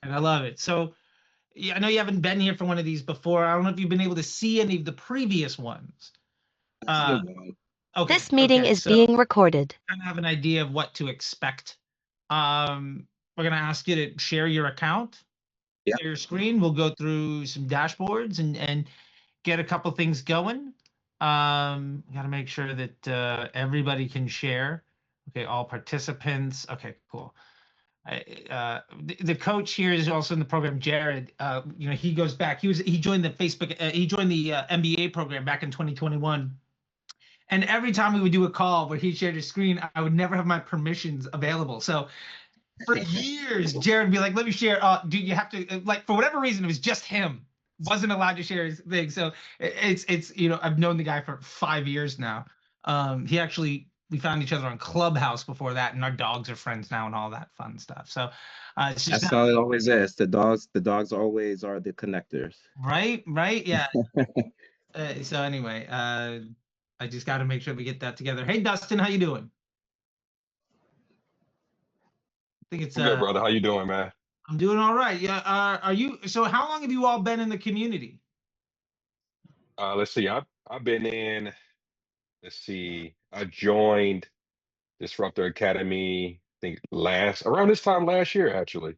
And I love it. So yeah, I know you haven't been here for one of these before. I don't know if you've been able to see any of the previous ones. I see Uh, it one. okay, This meeting okay. is So being recorded. kind of have an idea of what to expect. We're gonna ask you to share your account, Yep. share your screen. We'll go through some dashboards and get a couple things going. Got to make sure that everybody can share. Okay, all participants. Okay, cool. The coach here is also in the program, Jared. He goes back. He joined the Facebook. He joined the MBA program back in 2021. And every time we would do a call where he shared his screen, I would never have my permissions available. So for years, Jared would be like, "Let me share." Dude, you have to like for whatever reason, it was just him wasn't allowed to share his thing. So it's I've known the guy for 5 years now. He actually we found each other on Clubhouse before that, and our dogs are friends now and all that fun stuff. So it's just That's how it always is. The dogs always are the connectors. right, yeah. So anyway, I just got to make sure we get that together. Hey, Dustin, how you doing? I think it's I'm good, brother. How you doing, man? I'm doing all right. Yeah. Are you? So how long have you all been in the community? Let's see. I've been in. Let's see. I joined Disruptor Academy. I think last around this time last year, actually.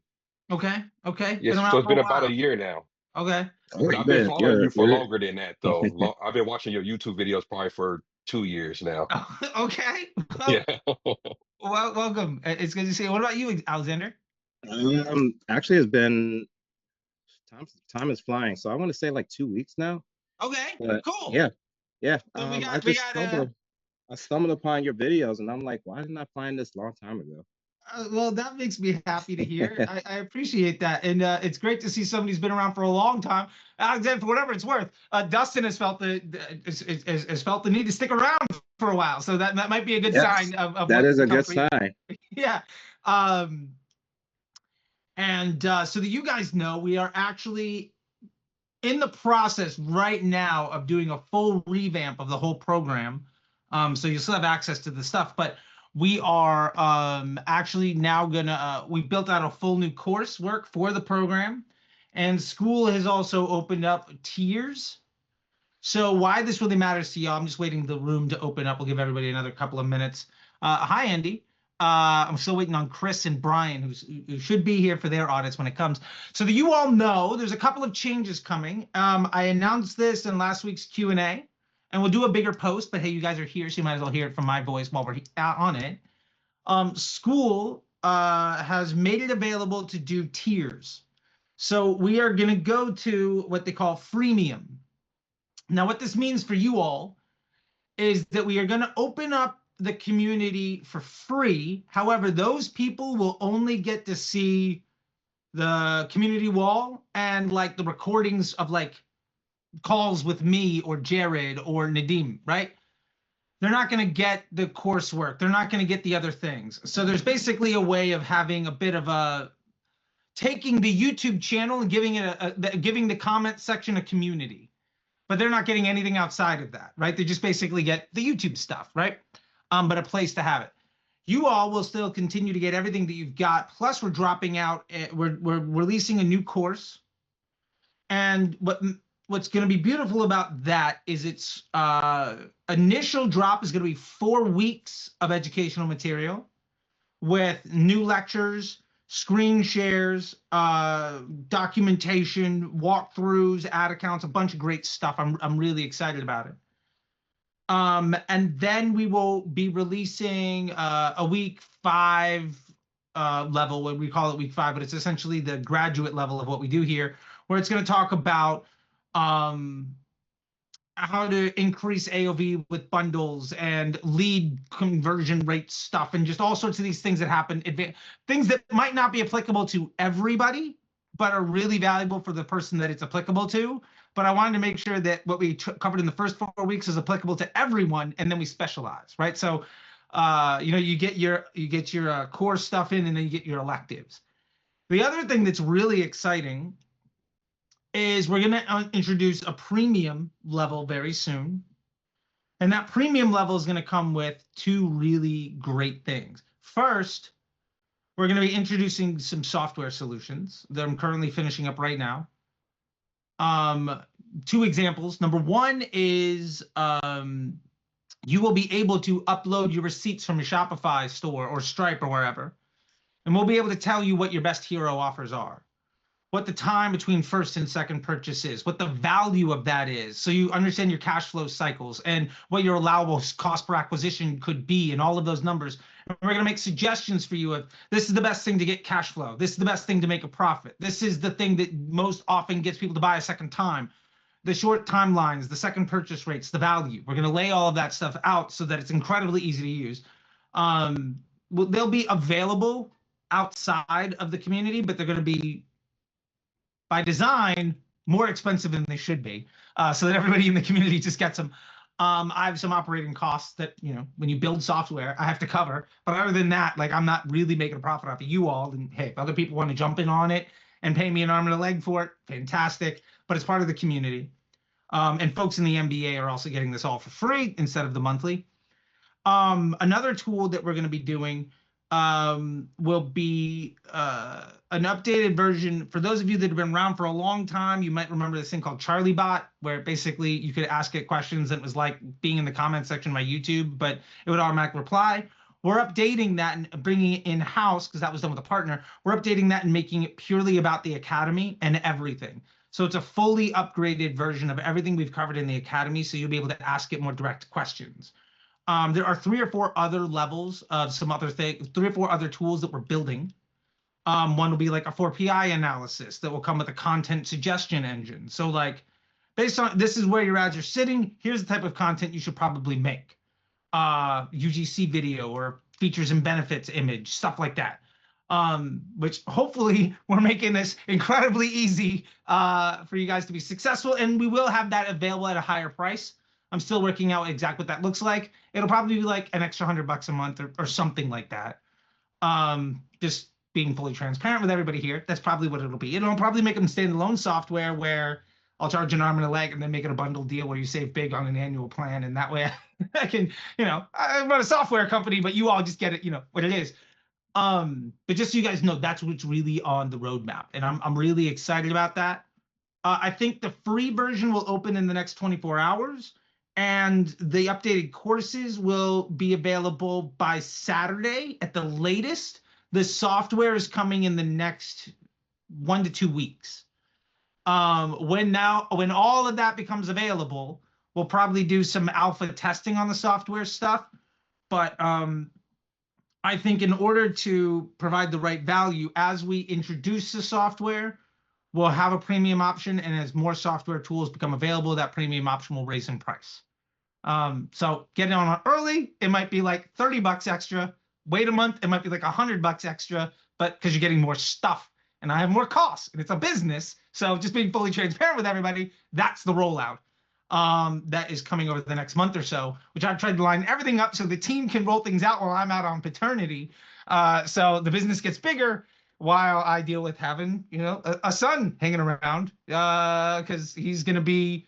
Okay. Okay. Been Yes. So around it's for a been about a while. year now. Okay. Oh, But you've I've been been following you're you for you're longer than that, though. I've been watching your YouTube videos probably for 2 years now. Okay. Yeah. Well, welcome. It's good to see you. What about you, Alexander? actually it's been time is flying. So I want to say like 2 weeks now. Okay. But Cool. yeah, yeah. So we I got we just got stumbled upon your videos and I'm like, why didn't I find this a long time ago? well, that makes me happy to hear. I appreciate that, and it's great to see somebody who's been around for a long time. Alexander, for whatever it's worth, Dustin has felt has felt the need to stick around for a while, so that might be a good Yes, sign of that what's is to a come good for you. sign. Yeah. Um, and so that you guys know, we are actually in the process right now of doing a full revamp of the whole program. So you still have access to the stuff, but we are actually now gonna we built out a full new coursework for the program, and school has also opened up tiers. So why this really matters to y'all, I'm just waiting the room to open up. We'll give everybody another couple of minutes. Hi, Andy. I'm still waiting on Chris and Brian, who should be here for their audits when it comes. So that you all know, there's a couple of changes coming. I announced this in last week's Q&A, and we'll do a bigger post, but hey, you guys are here, so you might as well hear it from my voice while we're on it. School has made it available to do tiers. So we are going to go to what they call freemium. Now, what this means for you all is that we are going to open up the community for free. However, those people will only get to see the community wall and like the recordings of like calls with me or Jared or Nadim, right? They're not going to get the coursework. They're not going to get the other things. So there's basically a way of having a bit of a taking the YouTube channel and giving it giving the comment section a community, but they're not getting anything outside of that, right? They just basically get the YouTube stuff, right? But a place to have it. You all will still continue to get everything that you've got. Plus, we're dropping out. We're releasing a new course, and what's going to be beautiful about that is its initial drop is going to be 4 weeks of educational material with new lectures, screen shares, documentation, walkthroughs, ad accounts, a bunch of great stuff. I'm really excited about it. And then we will be releasing a week 5 level, what we call it week 5, but it's essentially the graduate level of what we do here, where it's going to talk about how to increase AOV with bundles and lead conversion rate stuff and just all sorts of these things that happen, things that might not be applicable to everybody, but are really valuable for the person that it's applicable to. But I wanted to make sure that what we covered in the first 4 weeks is applicable to everyone, and then we specialize, right? So, you get your core stuff in, and then you get your electives. The other thing that's really exciting is we're going to introduce a premium level very soon. And that premium level is going to come with 2 really great things. First, We're going to be introducing some software solutions that I'm currently finishing up right now. Two examples. Number one is you will be able to upload your receipts from your Shopify store or Stripe or wherever, and we'll be able to tell you what your best hero offers are, what the time between first and second purchase is, what the value of that is, so you understand your cash flow cycles and what your allowable cost per acquisition could be, and all of those numbers. And we're going to make suggestions for you of this is the best thing to get cash flow. This is the best thing to make a profit. This is the thing that most often gets people to buy a second time. The short timelines, the second purchase rates, the value. We're going to lay all of that stuff out so that it's incredibly easy to use. They'll be available outside of the community, but they're going to be, by design, more expensive than they should be, so that everybody in the community just gets them. I have some operating costs that, when you build software, I have to cover. But other than that, like, I'm not really making a profit off of you all. And hey, if other people want to jump in on it and pay me an arm and a leg for it, fantastic. But it's part of the community. And folks in the MBA are also getting this all for free instead of the monthly. Another tool that we're going to be doing will be an updated version. For those of you that have been around for a long time, you might remember this thing called CharlieBot, where basically you could ask it questions and it was like being in the comment section of my YouTube, but it would automatically reply. We're updating that and bringing it in-house, because that was done with a partner. We're updating that and making it purely about the Academy and everything. So it's a fully upgraded version of everything we've covered in the Academy, so you'll be able to ask it more direct questions. There are 3 or 4 other levels of some other things, 3 or 4 other tools that we're building. One will be like a 4PI analysis that will come with a content suggestion engine. So like, based on this is where your ads are sitting, here's the type of content you should probably make. UGC video or features and benefits image, stuff like that. Which hopefully we're making this incredibly easy for you guys to be successful, and we will have that available at a higher price. I'm still working out exactly what that looks like. It'll probably be like an extra $100 a month or something like that. Just being fully transparent with everybody here, that's probably what it'll be. It'll probably make them standalone software where I'll charge an arm and a leg and then make it a bundle deal where you save big on an annual plan. And that way I can, I run a software company, but you all just get it, what it is. But just so you guys know, that's what's really on the roadmap. And I'm really excited about that. I think the free version will open in the next 24 hours. And the updated courses will be available by Saturday at the latest. The software is coming in the next 1 to 2 weeks. When all of that becomes available, we'll probably do some alpha testing on the software stuff. But I think in order to provide the right value, as we introduce the software, we'll have a premium option. And as more software tools become available, that premium option will raise in price. So get it on early, it might be like $30 extra. Wait a month, it might be like $100 extra, but because you're getting more stuff and I have more costs and it's a business. So just being fully transparent with everybody, that's the rollout that is coming over the next month or so, which I've tried to line everything up so the team can roll things out while I'm out on paternity. So the business gets bigger while I deal with having, a son hanging around, because he's going to be,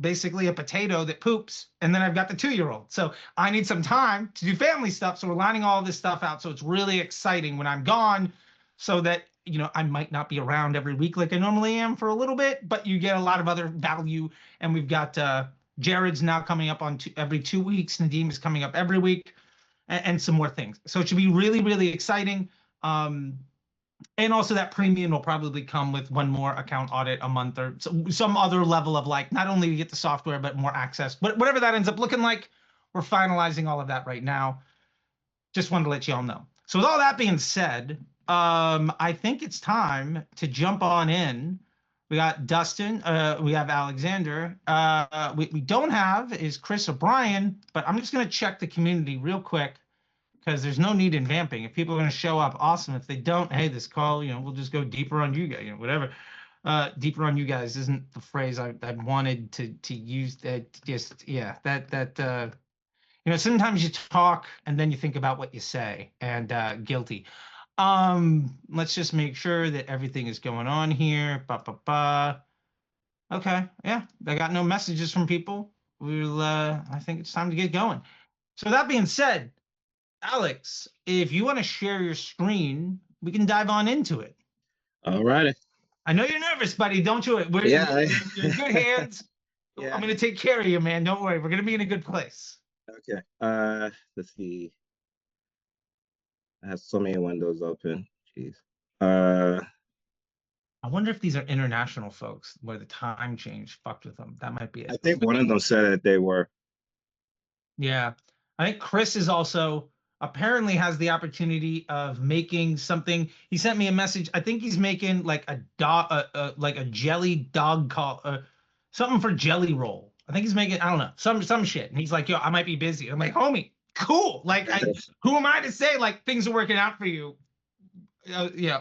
basically a potato that poops, and then I've got the 2-year-old. So I need some time to do family stuff. So we're lining all this stuff out. So it's really exciting when I'm gone, so that, I might not be around every week like I normally am for a little bit, but you get a lot of other value. And we've got Jared's now coming up on every 2 weeks. Nadeem is coming up every week, and some more things. So it should be really, really exciting. And also that premium will probably come with 1 more account audit a month, or some other level of, like, not only to get the software, but more access. But whatever that ends up looking like, we're finalizing all of that right now. Just wanted to let you all know. So with all that being said, I think it's time to jump on in. We got Dustin, we have Alexander. We don't have is Chris or Brian, but I'm just going to check the community real quick, because there's no need in vamping. If people are going to show up, awesome. If they don't, hey, this call, we'll just go deeper on you guys, whatever. Deeper on you guys isn't the phrase I wanted to use. That just, yeah, sometimes you talk and then you think about what you say, and guilty. Let's just make sure that everything is going on here. Okay, yeah, I got no messages from people. I think it's time to get going. So that being said, Alex, if you want to share your screen, we can dive on into it. All righty. I know you're nervous, buddy. Don't you? Yeah. You're in good hands. Yeah. I'm going to take care of you, man. Don't worry. We're going to be in a good place. Okay. Let's see. I have so many windows open. Jeez. I wonder if these are international folks where the time change fucked with them. That might be I it. think one of them said that they were. Yeah. I think Chris is also apparently has the opportunity of making something. He sent me a message. I think he's making like a dog, like a jelly dog call, something for jelly roll. I think he's making, I don't know, some shit. And he's like, yo, I might be busy. I'm like, homie, cool. Like, who am I to say like things are working out for you?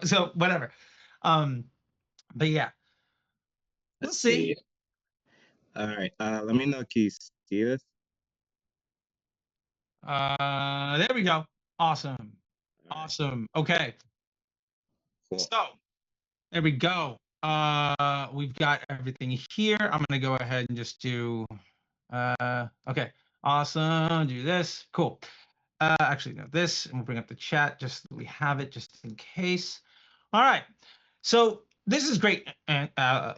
So whatever. But yeah, we'll Let's see. see. All right. Let me know, can you see this? There we go. Awesome. All right, Awesome. Okay. cool. So there we go. We've got everything here. I'm gonna go ahead and just do okay. Awesome. Do this. Cool. Actually, no, this, and we'll bring up the chat just so we have it just in case. All right. So this is great. And all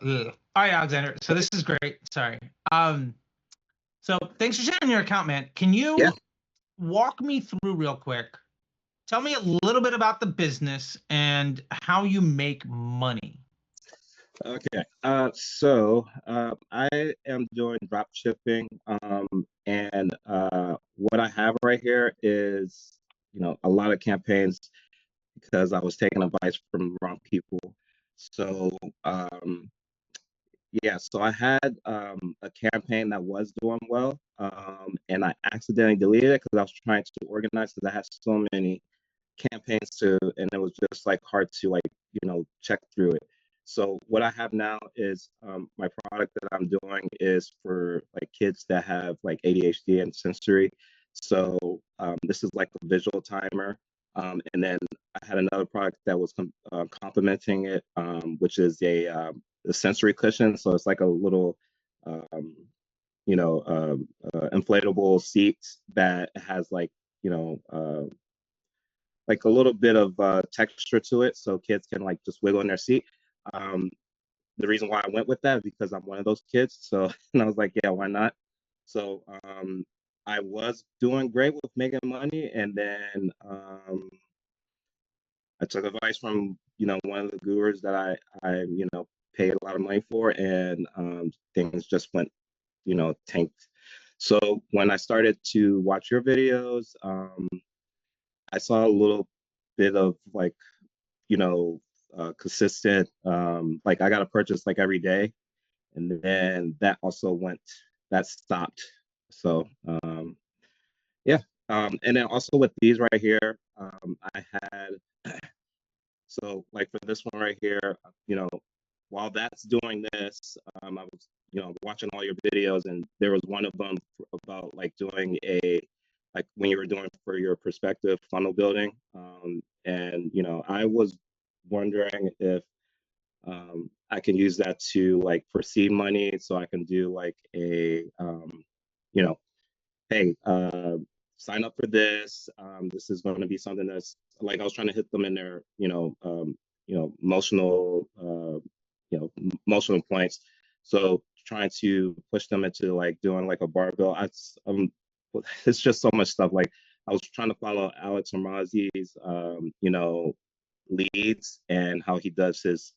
right, Alexander. So this is great. Sorry. So thanks for sharing your account, man. Can you Yeah. walk me through real quick? Tell me a little bit about the business and how you make money. Okay. I am doing drop shipping. And what I have right here is, a lot of campaigns because I was taking advice from the wrong people. So yeah, so I had a campaign that was doing well, and I accidentally deleted it because I was trying to organize because I had so many campaigns to, and it was just like hard to like check through it. So what I have now is my product that I'm doing is for like kids that have like ADHD and sensory. So this is like a visual timer, and then I had another product that was complementing it, which is a sensory cushion. So it's like a little um, inflatable seat that has like a little bit of texture to it, so kids can like just wiggle in their seat. Um, the reason why I went with that is because I'm one of those kids. So and I was like, yeah, why not? So I was doing great with making money, and then I took advice from one of the gurus that I paid a lot of money for, and things just went tanked. So when I started to watch your videos, I saw a little bit of like consistent, like I got to purchase like every day, and then that stopped. So yeah, and then also with these right here, I had so like for this one right here, while that's doing this, I was watching all your videos, and there was one of them about like doing a like when you were doing for your perspective funnel building, and I was wondering if I can use that to like for seed money, so I can do like a you know hey, sign up for this. This is going to be something that's like I was trying to hit them in their, emotional, emotional points. So trying to push them into like doing like a barbell. It's just so much stuff. Like I was trying to follow Alex Hormozzi's, leads and how he does his,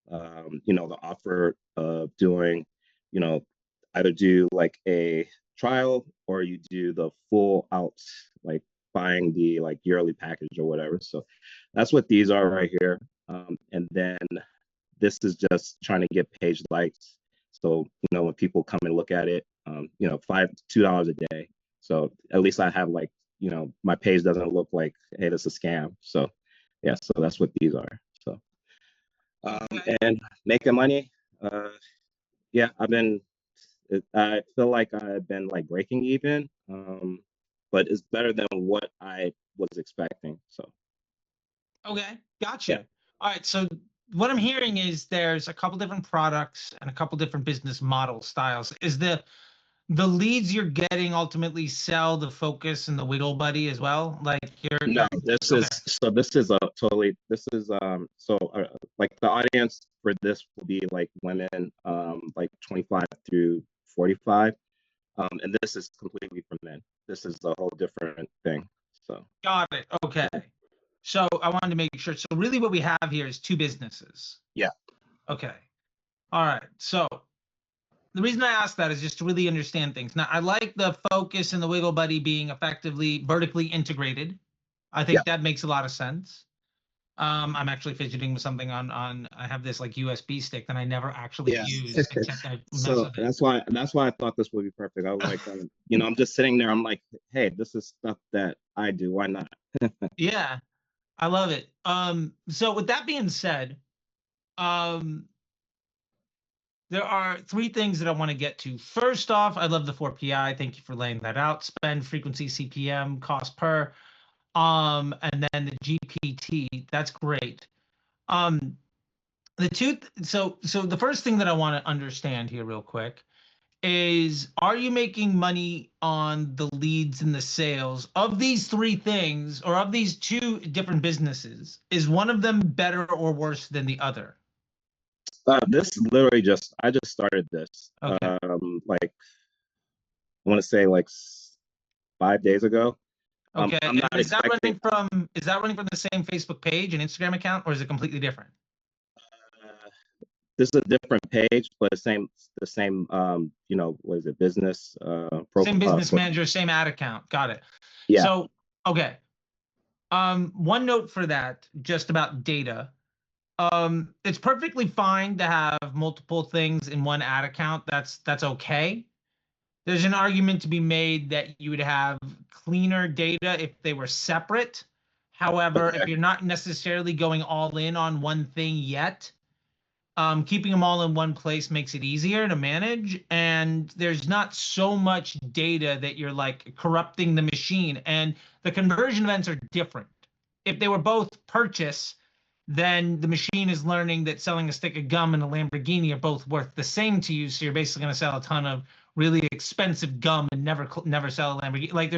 the offer of doing, you know, either do like a trial or you do the full out, like buying the like yearly package or whatever. So that's what these are right here. And then this is just trying to get page likes. So, when people come and look at it, $2 a day. So at least I have like, my page doesn't look like, hey, this is a scam. So yeah, so that's what these are. So and making money, yeah, I feel like I've been like breaking even, but it's better than what I was expecting. So Okay, yeah, gotcha. All right, so what I'm hearing is there's a couple different products and a couple different business model styles. Is the the leads you're getting ultimately sell the Focus and the Wiggle Buddy as well? Like No, okay. this is a totally, this is like the audience for this will be like women like 25 through 45. And this is completely for men. This is a whole different thing. So Got it. Okay. So I wanted to make sure. So really what we have here is two businesses. yeah. Okay. All right. So the reason I asked that is just to really understand things. Now, I like the Focus and the Wiggle Buddy being effectively vertically integrated. I Yeah. think that makes a lot of sense. I'm actually fidgeting with something on I have this like USB stick that I never actually Yeah. use, except I mess So with it. that's why I thought this would be perfect. I was like, you know, I'm just sitting there. I'm like, hey, this is stuff that I do. Why not? Yeah, I love it. So with that being said, um, there are three things that I want to get to. First off, I love the 4PI. Thank you for laying that out. Spend, frequency, CPM, cost per. And then the GPT. That's great. Um, so the first thing that I want to understand here real quick is, are you making money on the leads and the sales of these three things, or of these two different businesses? Is one of them better or worse than the other? This literally I just started this. Okay. Like I want to say like 5 days ago. Okay. I'm And not expecting. is that running from the same Facebook page and Instagram account, or is it completely different? This is a different page, but the same you know, what is it, business Same profile. business manager, same ad account. Got it. Yeah. So, okay. One note for that, just about data. It's perfectly fine to have multiple things in one ad account. That's okay. There's an argument to be made that you would have cleaner data if they were separate. However, if Okay. you're not necessarily going all in on one thing yet, keeping them all in one place makes it easier to manage. And there's not so much data that you're like corrupting the machine. And the conversion events are different. If they were both purchase, then the machine is learning that selling a stick of gum and a Lamborghini are both worth the same to you. So you're basically going to sell a ton of really expensive gum and never sell a Lamborghini. Like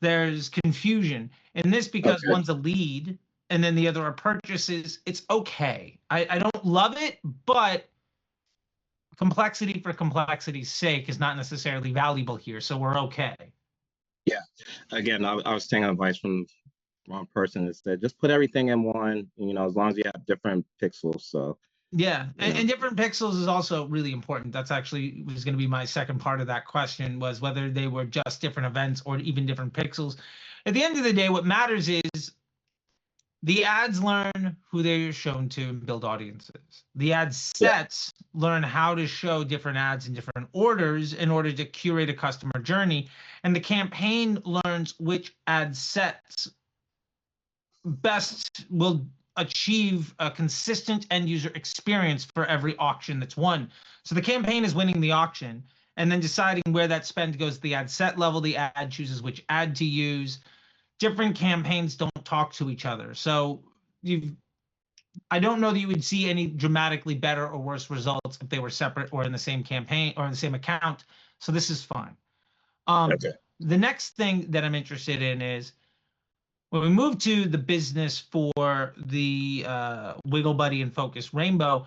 there's confusion in this because Okay. one's a lead and then the other are purchases. It's okay. I don't love it, but complexity for complexity's sake is not necessarily valuable here. So we're okay. Yeah. Again, I was taking advice from wrong person that said just put everything in one, you know, as long as you have different pixels. So Yeah, you know. and different pixels is also really important. That's actually was going to be my second part of that question, was whether they were just different events or even different pixels. At the end of the day, what matters is the ads learn who they're shown to and build audiences. The ad Yeah. sets learn how to show different ads in different orders in order to curate a customer journey. And the campaign learns which ad sets best will achieve a consistent end user experience for every auction that's won. So the campaign is winning the auction and then deciding where that spend goes to the ad set level. The ad chooses which ad to use. Different campaigns don't talk to each other. So I don't know that you would see any dramatically better or worse results if they were separate or in the same campaign or in the same account. So this is fine. Okay. The next thing that I'm interested in is, when we move to the business for the Wiggle Buddy and Focus Rainbow,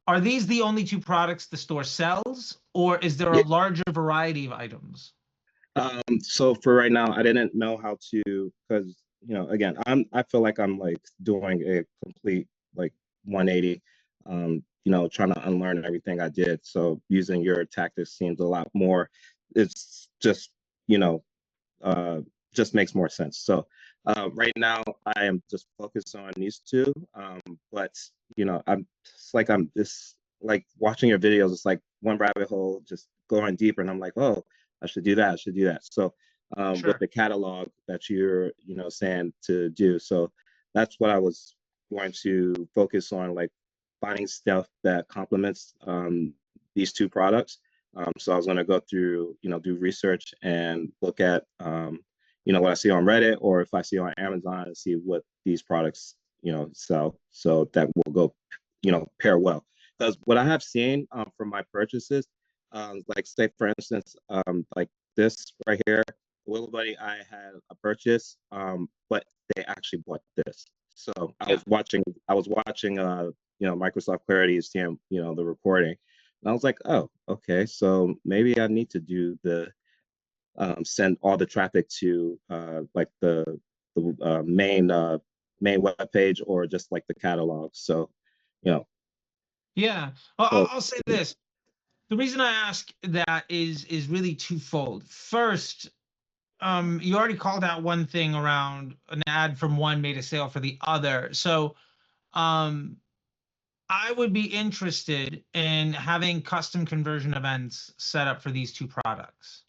are these the only two products the store sells, or is there a Yeah. larger variety of items? So for right now, I didn't know how to, because you know, again, I feel like I'm like doing a complete like 180, you know, trying to unlearn everything I did. So using your tactics seems a lot more, it's just, you know, uh, just makes more sense. So right now I am just focused on these two. But you know, I'm just like watching your videos. It's like one rabbit hole, just going deeper, and I'm like, oh, I should do that. I should do that. So with Sure. the catalog that you're, you know, saying to do, so that's what I was going to focus on, like finding stuff that complements these two products. So I was going to go through, you know, do research and look at, you know, what I see on Reddit or if I see on Amazon and see what these products, you know, sell. So that will go, you know, pair well. Because what I have seen from my purchases, like say for instance, like this right here, Little Buddy, I had a purchase, but they actually bought this. So I was watching, Microsoft Clarity's, the recording, and I was like, oh, okay, so maybe I need to do the send all the traffic to like the main web page or just like the catalog. So, you know, Yeah, so I'll say this. The reason I ask that is really twofold. First, you already called out one thing around an ad from one made a sale for the other. So, um, I would be interested in having custom conversion events set up for these two products.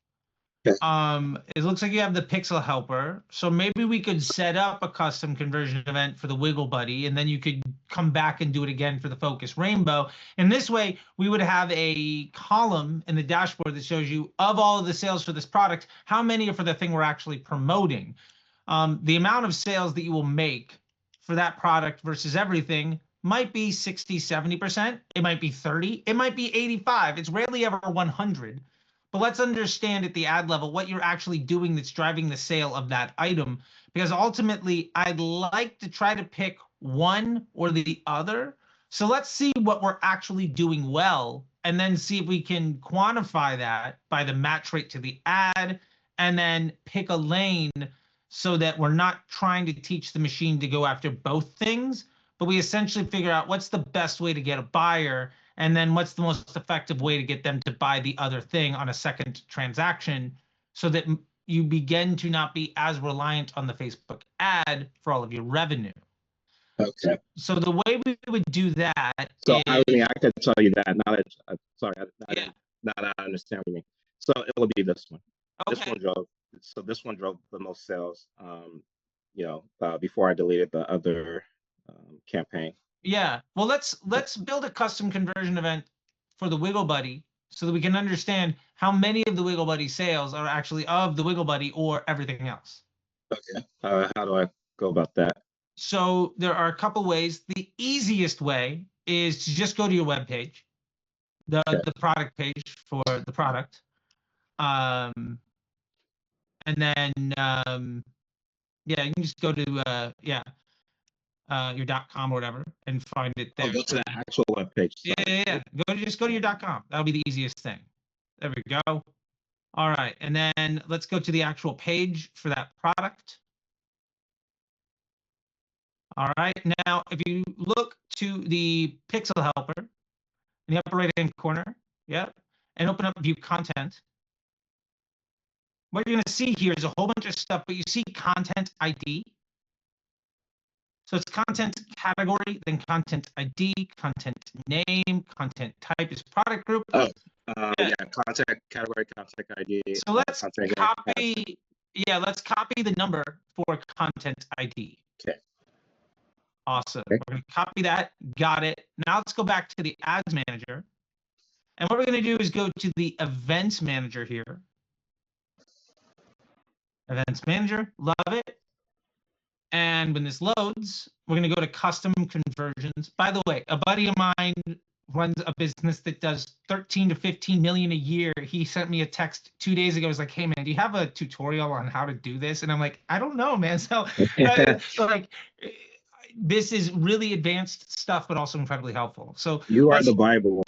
okay. It looks like you have the Pixel Helper, so maybe we could set up a custom conversion event for the Wiggle Buddy, and then you could come back and do it again for the Focus Rainbow. And this way, we would have a column in the dashboard that shows you of all of the sales for this product, how many are for the thing we're actually promoting. The amount of sales that you will make for that product versus everything might be 60, 70%. It might be 30. It might be 85. It's rarely ever 100. But let's understand at the ad level what you're actually doing that's driving the sale of that item. Because ultimately, I'd like to try to pick one or the other. So let's see what we're actually doing well, and then see if we can quantify that by the match rate to the ad, and then pick a lane so that we're not trying to teach the machine to go after both things, but we essentially figure out what's the best way to get a buyer, and then what's the most effective way to get them to buy the other thing on a second transaction, so that you begin to not be as reliant on the Facebook ad for all of your revenue. Okay. So the way we would do that So is, I mean, I could tell you that now that sorry, yeah, now that I understand what you mean. So it will be this one. This okay, one drove. So this one drove the most sales. Before I deleted the other campaign. yeah. Well, let's build a custom conversion event for the Wiggle Buddy so that we can understand how many of the Wiggle Buddy sales are actually of the Wiggle Buddy or everything else. Okay. How do I go about that? So there are a couple ways. The easiest way is to just go to your web page, the product page for the product, and then yeah, you can just go to your .com or whatever and find it there. I'll go to the actual web page. Yeah. Just go to your .com. That'll be the easiest thing. There we go. All right, and then let's go to the actual page for that product. All right, now if you look to the Pixel Helper in the upper right-hand corner, yep, and open up View Content, what you're going to see here is a whole bunch of stuff, but you see Content ID. So it's content category, then content ID, content name, content type is product group. Oh, contact category, contact ID. So let's copy. Yeah, let's copy the number for content ID. Okay. Awesome. Okay. We're going to copy that. Got it. Now let's go back to the Ads Manager. And what we're going to do is go to the Events Manager here. Events Manager, love it. And when this loads, we're going to go to Custom Conversions. By the way, a buddy of mine runs a business that does 13 to 15 million a year. He sent me a text 2 days ago. He was like, hey man, do you have a tutorial on how to do this? And I'm like, I don't know, man. So like, this is really advanced stuff, but also incredibly helpful. So you are the Bible.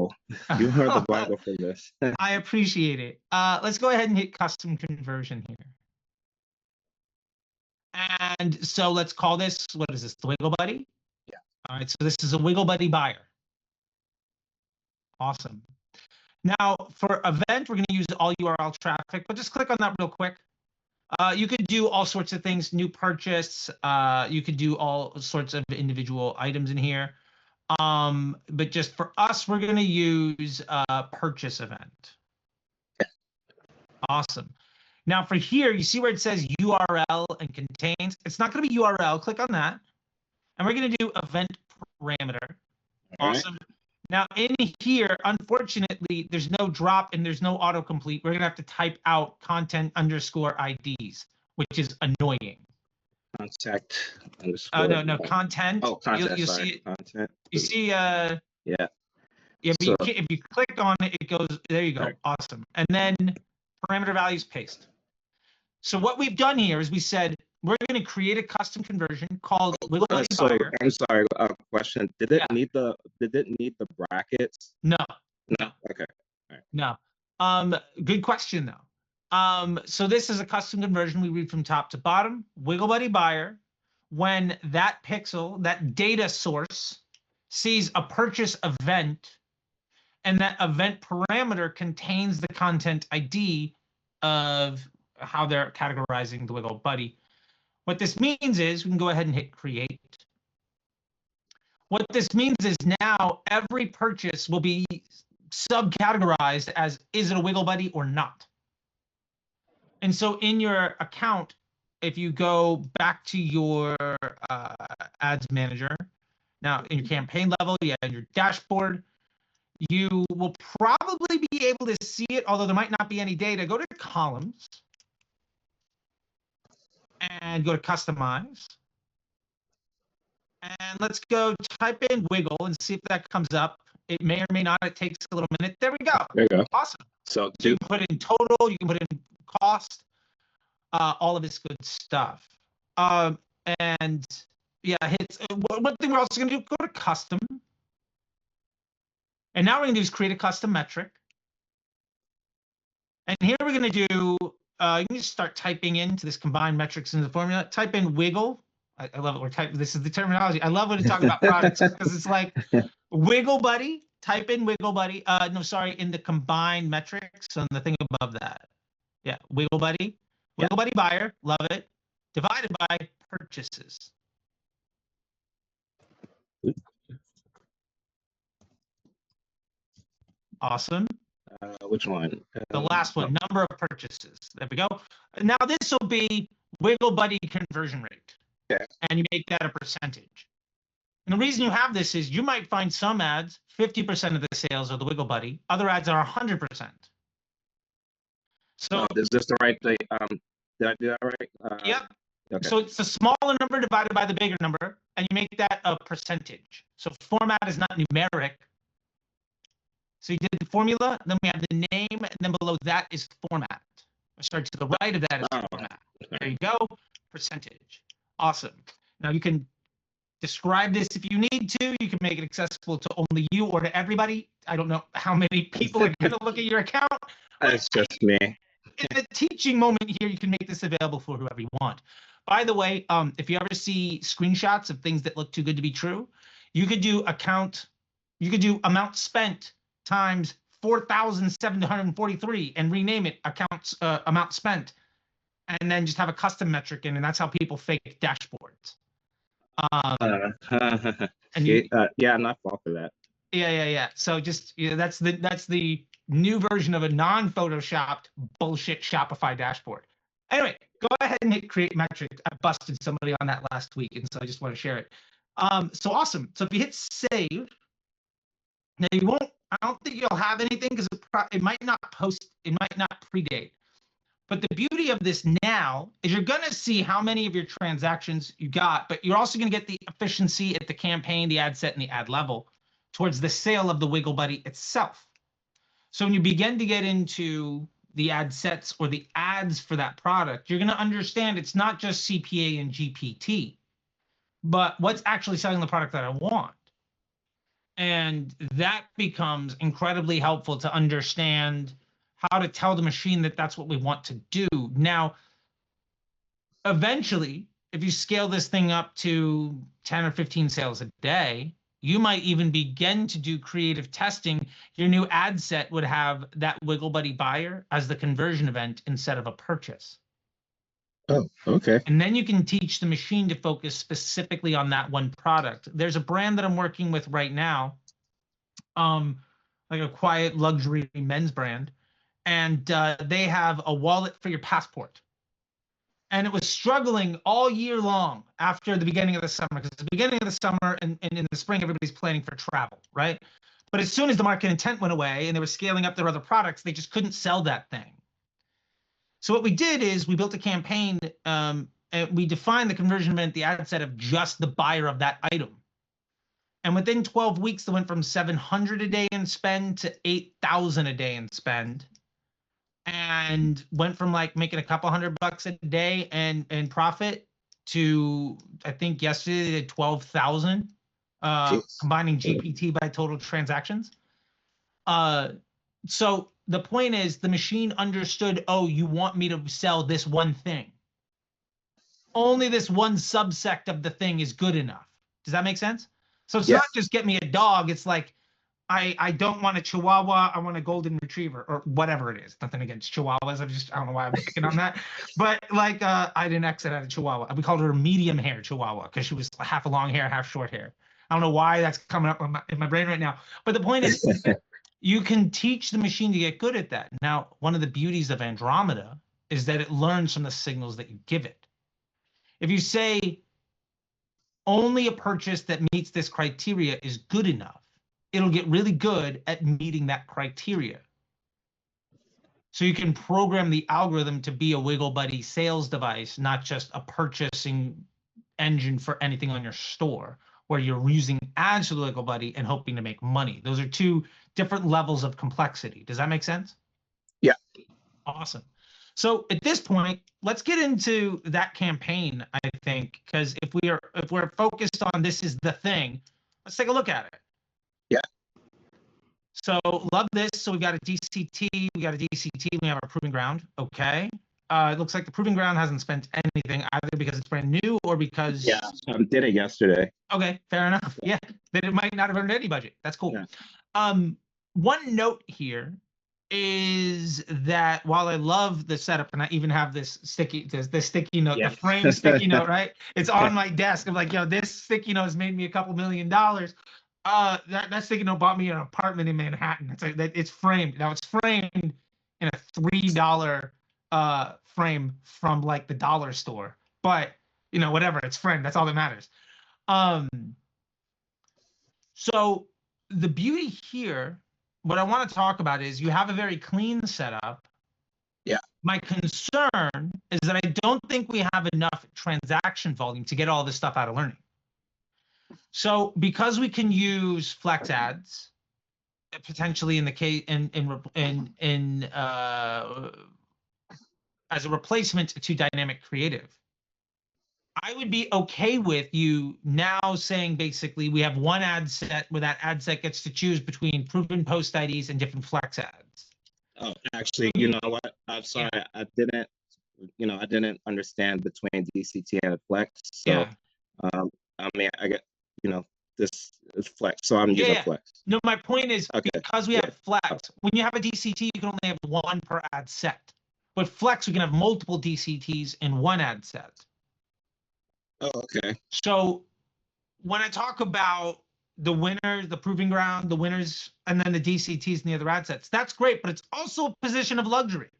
You are the Bible for this. I appreciate it. Let's go ahead and hit custom conversion here. And so let's call this, what is this, the Wiggle Buddy? Yeah. All right, so this is a Wiggle Buddy buyer. Awesome. Now for event, we're going to use all URL traffic, but just click on that real quick. You could do all sorts of things, new purchase. You could do all sorts of individual items in here. But just for us, we're going to use a purchase event. Awesome. Now for here, you see where it says URL and contains. It's not going to be URL. Click on that. And we're going to do event parameter. Awesome. Right. Now in here, unfortunately, there's no drop and there's no autocomplete. We're going to have to type out content underscore IDs, which is annoying. Contact underscore. No, content. Oh, content. You'll sorry. see it. Content. You see, yeah. Yeah, but So, if you click on it, it goes, there you go. right. Awesome. And then parameter values paste. So what we've done here is we said, we're going to create a custom conversion called Wiggle Buddy so Buyer. I'm sorry. Question: Yeah. Did it need the brackets? No, No. Okay. no. Good question though. So this is a custom conversion. We read from top to bottom. Wiggle Buddy Buyer. When that pixel, that data source, sees a purchase event, and that event parameter contains the content ID of how they're categorizing the Wiggle Buddy. What this means is we can go ahead and hit create. What this means is now every purchase will be subcategorized as, is it a Wiggle Buddy or not? And so in your account, if you go back to your ads manager, now in your campaign level, yeah, in your dashboard, you will probably be able to see it, although there might not be any data. Go to columns and go to customize. And let's go type in wiggle and see if that comes up. It may or may not. It takes a little minute. There we go. There you go. Awesome. So, So you can put in total, you can put in cost, all of this good stuff. And yeah, hits. One thing we're also going to do, go to custom. And now we're going to do is create a custom metric. And here we're going to do, you can just start typing into this combined metrics into the formula. Type in wiggle. I love it. We're typing, this is the terminology. I love when you talk about products because it's like Wiggle Buddy. Type in Wiggle Buddy. No, sorry, in the combined metrics on the thing above that. Yeah, Wiggle Buddy. Wiggle Buddy Buyer. Love it. Divided by purchases. Awesome. which one? The last one, number of purchases. There we go. Now this will be Wiggle Buddy conversion rate. Okay. And you make that a percentage. And the reason you have this is you might find some ads, 50% of the sales are the Wiggle Buddy. Other ads are 100%. So is this the right thing? Did I do that right? yep. Okay. So it's the smaller number divided by the bigger number, and you make that a percentage. So format is not numeric. So you did the formula, then we have the name, and then below that is format. Sorry, to the right of that is format. There you go, percentage. Awesome. Now you can describe this if you need to. You can make it accessible to only you or to everybody. I don't know how many people are going to look at your account. It's just me. In the teaching moment here, you can make this available for whoever you want. By the way, if you ever see screenshots of things that look too good to be true, you could do amount spent times 4,743 and rename it amount spent, and then just have a custom metric in, and that's how people fake dashboards. And yeah, I'm not fault for that. Yeah. So just that's the new version of a non-photoshopped bullshit Shopify dashboard. Anyway, go ahead and hit create metric. I busted somebody on that last week, and so I just want to share it. So awesome. So if you hit save, now you won't. I don't think you'll have anything because it might not post. It might not predate. But the beauty of this now is you're going to see how many of your transactions you got, but you're also going to get the efficiency at the campaign, the ad set, and the ad level towards the sale of the Wiggle Buddy itself. So when you begin to get into the ad sets or the ads for that product, you're going to understand it's not just CPA and GPT, but what's actually selling the product that I want. And that becomes incredibly helpful to understand how to tell the machine that that's what we want to do. Now, eventually, if you scale this thing up to 10 or 15 sales a day, you might even begin to do creative testing. Your new ad set would have that Wiggle Buddy buyer as the conversion event instead of a purchase. Oh, okay. And then you can teach the machine to focus specifically on that one product. There's a brand that I'm working with right now, like a quiet luxury men's brand, and they have a wallet for your passport. And it was struggling all year long after the beginning of the summer, because at the beginning of the summer and in the spring, everybody's planning for travel, right? But as soon as the market intent went away and they were scaling up their other products, they just couldn't sell that thing. So what we did is we built a campaign, and we defined the conversion event, the ad set of just the buyer of that item. And within 12 weeks, they went from 700 a day in spend to 8,000 a day in spend, and went from like making a couple $100 a day and profit to, I think yesterday they did 12,000, Jeez. combining GPT by total transactions. So the point is, the machine understood, oh, you want me to sell this one thing. Only this one subsect of the thing is good enough. Does that make sense? So it's Yeah. not just get me a dog. It's like, I don't want a Chihuahua. I want a golden retriever or whatever it is. Nothing against Chihuahuas. I don't know why I'm picking on that. But like, I didn't exit out of Chihuahua. We called her a medium hair Chihuahua because she was half a long hair, half short hair. I don't know why that's coming up in my brain right now. But the point is, you can teach the machine to get good at that. Now, one of the beauties of Andromeda is that it learns from the signals that you give it. If you say only a purchase that meets this criteria is good enough, it'll get really good at meeting that criteria. So you can program the algorithm to be a Wiggle Buddy sales device, not just a purchasing engine for anything on your store, where you're using ads for the Wiggle Buddy and hoping to make money. Those are two different levels of complexity. Does that make sense? Yeah. Awesome. So at this point, let's get into that campaign, I think, because if we're focused on this is the thing, let's take a look at it. Yeah. So love this. So we got a DCT, we have our proving ground. Okay. It looks like the proving ground hasn't spent anything, either because it's brand new or because Yeah, I did it yesterday. Okay, fair enough. Yeah, then it might not have earned any budget. That's cool. Yeah. One note here is that while I love the setup, and I even have this sticky note, Yeah. the frame sticky note, right? It's on my desk. I'm like, yo, this sticky note has made me a couple $1 million. That sticky note bought me an apartment in Manhattan. It's framed. Now it's framed in a $3 frame from like the dollar store, but you know, whatever, it's framed. That's all that matters. So the beauty here, what I want to talk about is you have a very clean setup. Yeah. My concern is that I don't think we have enough transaction volume to get all this stuff out of learning. So because we can use flex ads, potentially in the case as a replacement to dynamic creative, I would be okay with you now saying basically we have one ad set where that ad set gets to choose between proven post IDs and different flex ads. Oh, actually, you know what? I'm sorry, Yeah. I didn't understand between DCT and flex. So, Yeah. I mean, I get, this is flex, so I'm using flex. No, my point is, Okay. because we have flex, when you have a DCT, you can only have one per ad set. With flex, we can have multiple DCTs in one ad set. Oh, okay. So when I talk about the winners, the proving ground, the winners, and then the DCTs and the other ad sets, that's great, but it's also a position of luxury.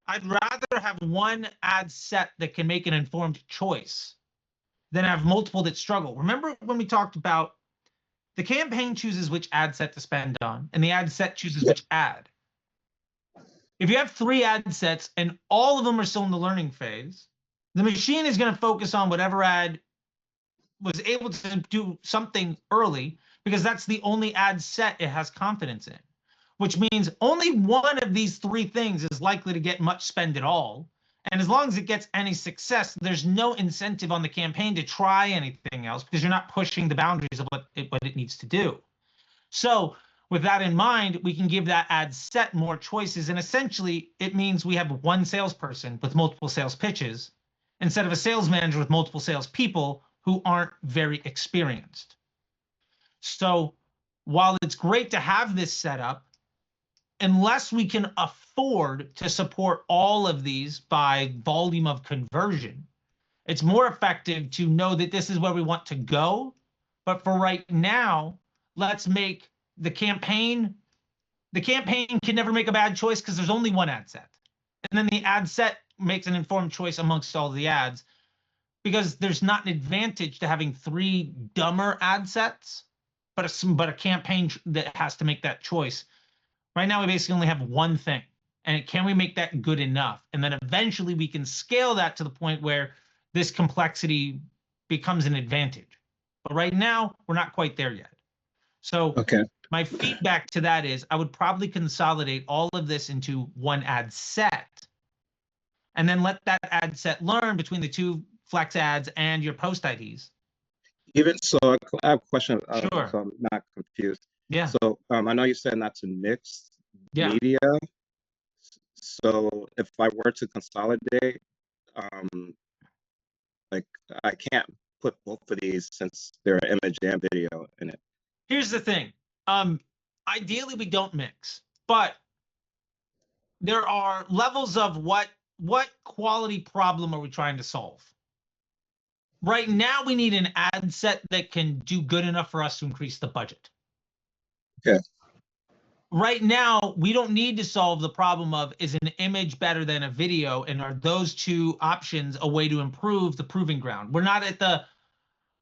I'd rather have one ad set that can make an informed choice than have multiple that struggle. Remember when we talked about the campaign chooses which ad set to spend on, and the ad set chooses which ad. If you have 3 ad sets and all of them are still in the learning phase, the machine is going to focus on whatever ad was able to do something early, because that's the only ad set it has confidence in, which means only one of these 3 things is likely to get much spend at all. And as long as it gets any success, there's no incentive on the campaign to try anything else, because you're not pushing the boundaries of what it needs to do. So with that in mind, we can give that ad set more choices. And essentially, it means we have one salesperson with multiple sales pitches instead of a sales manager with multiple salespeople who aren't very experienced. So while it's great to have this set up, unless we can afford to support all of these by volume of conversion, it's more effective to know that this is where we want to go. But for right now, let's make the campaign can never make a bad choice because there's only one ad set. And then the ad set makes an informed choice amongst all the ads, because there's not an advantage to having 3 dumber ad sets, but a campaign that has to make that choice. Right now, we basically only have one thing. And can we make that good enough? And then eventually we can scale that to the point where this complexity becomes an advantage. But right now, we're not quite there yet. So Okay. my feedback to that is I would probably consolidate all of this into one ad set and then let that ad set learn between the two flex ads and your post IDs. Even so, I have a question, Sure. so I'm not confused. Yeah. So I know you said not to mix Yeah. media. So if I were to consolidate, um, like I can't put both of these since they're image and video in it. Here's the thing. Ideally, we don't mix, but there are levels of what quality problem are we trying to solve? Right now, we need an ad set that can do good enough for us to increase the budget. Okay. Right now, we don't need to solve the problem of is an image better than a video, and are those two options a way to improve the proving ground? We're not at the,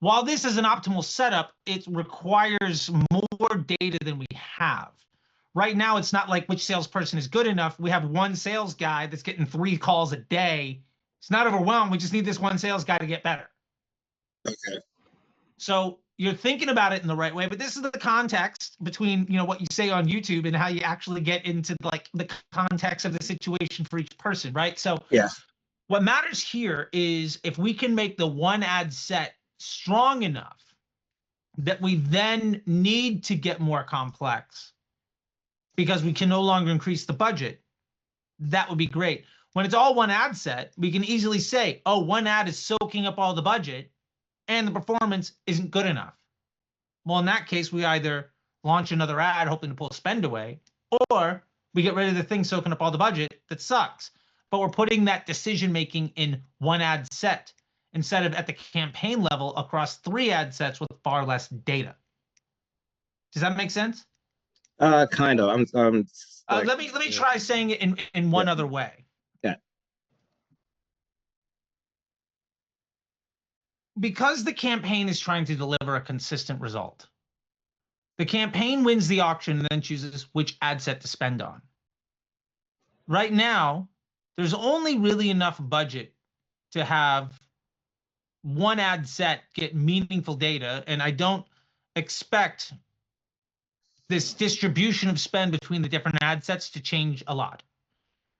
while this is an optimal setup, it requires more data than we have. Right now, it's not like which salesperson is good enough. We have one sales guy that's getting 3 calls a day. It's not overwhelmed. We just need this one sales guy to get better. Okay. So you're thinking about it in the right way, but this is the context between, you know, what you say on YouTube and how you actually get into like the context of the situation for each person, right? So yeah, what matters here is if we can make the one ad set strong enough that we then need to get more complex because we can no longer increase the budget, that would be great. When it's all one ad set, we can easily say, oh, one ad is soaking up all the budget and the performance isn't good enough. Well, in that case, we either launch another ad hoping to pull spend away, or we get rid of the thing soaking up all the budget that sucks. But we're putting that decision making in one ad set instead of at the campaign level across 3 ad sets with far less data. Does that make sense? kind of. I'm like, let me try saying it in one other way. Yeah. Because the campaign is trying to deliver a consistent result, the campaign wins the auction and then chooses which ad set to spend on. Right now, there's only really enough budget to have one ad set get meaningful data, and I don't expect this distribution of spend between the different ad sets to change a lot.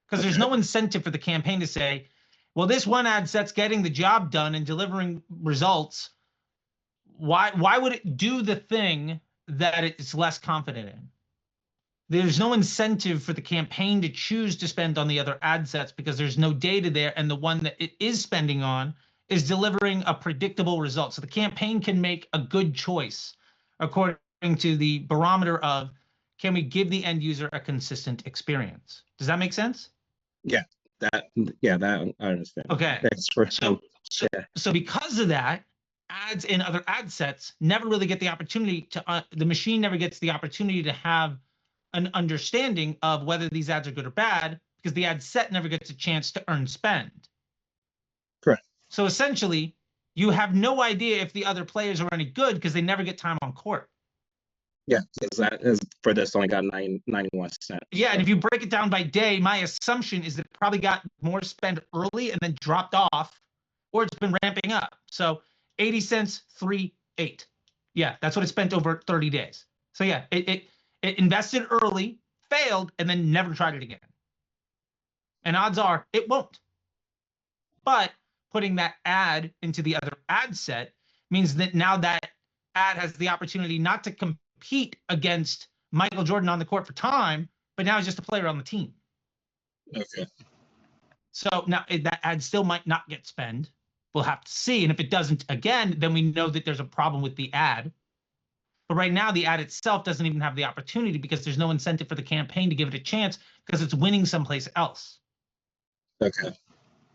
Because there's no incentive for the campaign to say, well, this one ad set's getting the job done and delivering results. Why would it do the thing that it's less confident in? There's no incentive for the campaign to choose to spend on the other ad sets because there's no data there, and the one that it is spending on is delivering a predictable result. So the campaign can make a good choice according to the barometer of, can we give the end user a consistent experience? Does that make sense? that I understand. Okay. Thanks for So because of that, ads in other ad sets never really get the opportunity to, the machine never gets the opportunity to have an understanding of whether these ads are good or bad because the ad set never gets a chance to earn spend. Correct. So essentially, you have no idea if the other players are any good because they never get time on court. Yeah, because that is for this only got 91 cents. Yeah, and if you break it down by day, my assumption is that it probably got more spend early and then dropped off, or it's been ramping up. So 80 cents, 3.8. Yeah, that's what it spent over 30 days. So yeah, it invested early, failed, and then never tried it again. And odds are it won't. But putting that ad into the other ad set means that now that ad has the opportunity not to compete against Michael Jordan on the court for time, but now he's just a player on the team. Okay. So now that ad still might not get spend. We'll have to see. And if it doesn't again, then we know that there's a problem with the ad. But right now, the ad itself doesn't even have the opportunity because there's no incentive for the campaign to give it a chance because it's winning someplace else. Okay.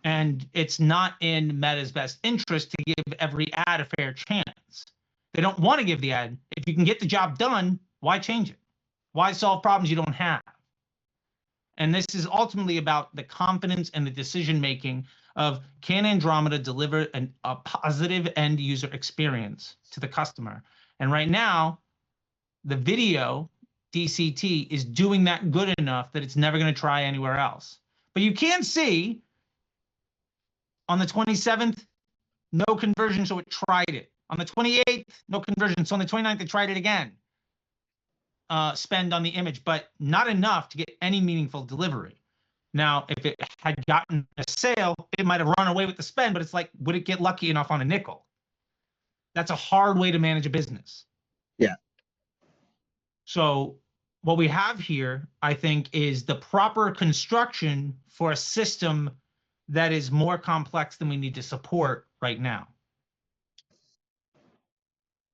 And it's not in Meta's best interest to give every ad a fair chance. They don't want to give the ad. If you can get the job done, why change it? Why solve problems you don't have? And this is ultimately about the confidence and the decision-making of, can Andromeda deliver a positive end user experience to the customer? And right now, the video DCT is doing that good enough that it's never going to try anywhere else. But you can see on the 27th, no conversion, so it tried it. On the 28th, no conversion. So on the 29th, they tried it again. Spend on the image, but not enough to get any meaningful delivery. Now, if it had gotten a sale, it might have run away with the spend, but it's like, would it get lucky enough on a nickel? That's a hard way to manage a business. Yeah. So what we have here, I think, is the proper construction for a system that is more complex than we need to support right now.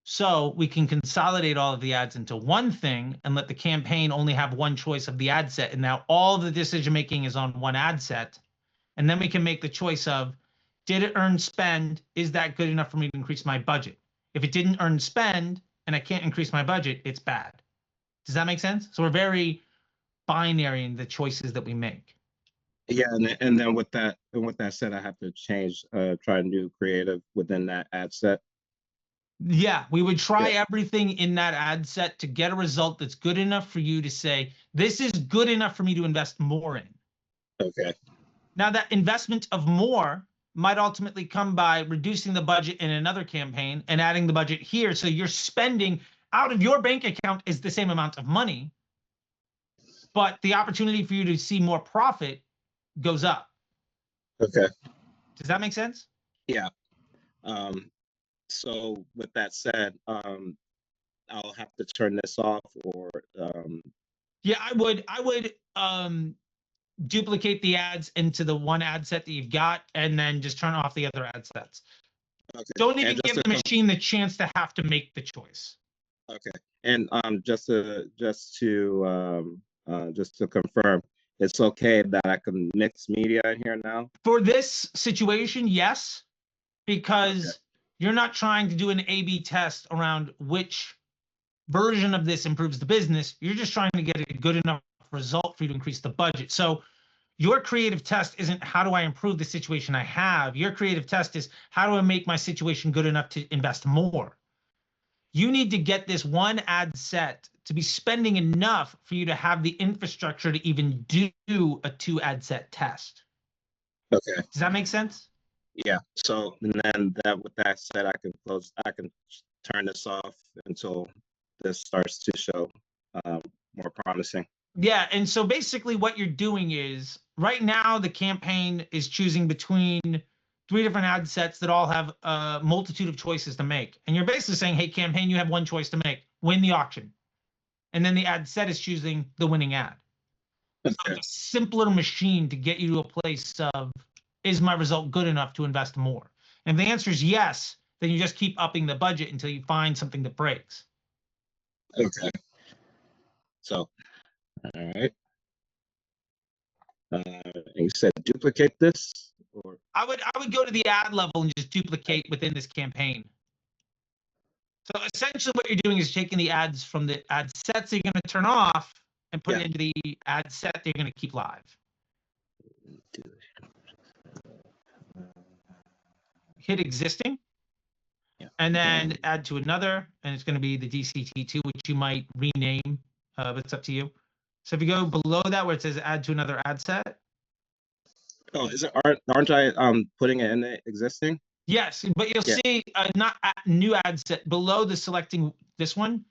So we can consolidate all of the ads into one thing and let the campaign only have one choice of the ad set. And now all the decision making is on one ad set. And then we can make the choice of, did it earn spend? Is that good enough for me to increase my budget? If it didn't earn spend and I can't increase my budget, it's bad. Does that make sense? So we're very binary in the choices that we make. Yeah, and then with that said, I have to change, try new creative within that ad set. Yeah, we would try Yeah. everything in that ad set to get a result that's good enough for you to say, this is good enough for me to invest more in. Okay. Now, that investment of more might ultimately come by reducing the budget in another campaign and adding the budget here. So you're spending out of your bank account is the same amount of money, but the opportunity for you to see more profit goes up. Okay. Does that make sense? Yeah. So with that said, I'll have to turn this off, or Yeah, I would duplicate the ads into the one ad set that you've got and then just turn off the other ad sets. okay. Don't even And give the machine the chance to have to make the choice. okay. And just to confirm, it's okay that I can mix media in here now? For this situation, yes, because you're not trying to do an A/B test around which version of this improves the business. You're just trying to get a good enough result for you to increase the budget. So your creative test isn't how do I improve the situation I have? Your creative test is how do I make my situation good enough to invest more? You need to get this one ad set to be spending enough for you to have the infrastructure to even do a 2 ad set test. Okay. Does that make sense? Yeah. So, and then with that said, I can turn this off until this starts to show more promising. Yeah, and so basically what you're doing is right now the campaign is choosing between 3 different ad sets that all have a multitude of choices to make. And you're basically saying, hey, campaign, you have one choice to make, win the auction. And then the ad set is choosing the winning ad. So Okay. it's a simpler machine to get you to a place of, is my result good enough to invest more? And if the answer is yes, then you just keep upping the budget until you find something that breaks. Okay. So, all right. And you said duplicate this, or I would go to the ad level and just duplicate within this campaign. So essentially what you're doing is taking the ads from the ad sets that you're going to turn off and put it into the ad set that you're going to keep live. Hit existing. Yeah. And then add to another, and it's going to be the DCT2, which you might rename, but it's up to you. So if you go below that where it says add to another ad set. Oh, aren't I putting it in the existing? Yes, but you'll see not new ad set below the selecting this one.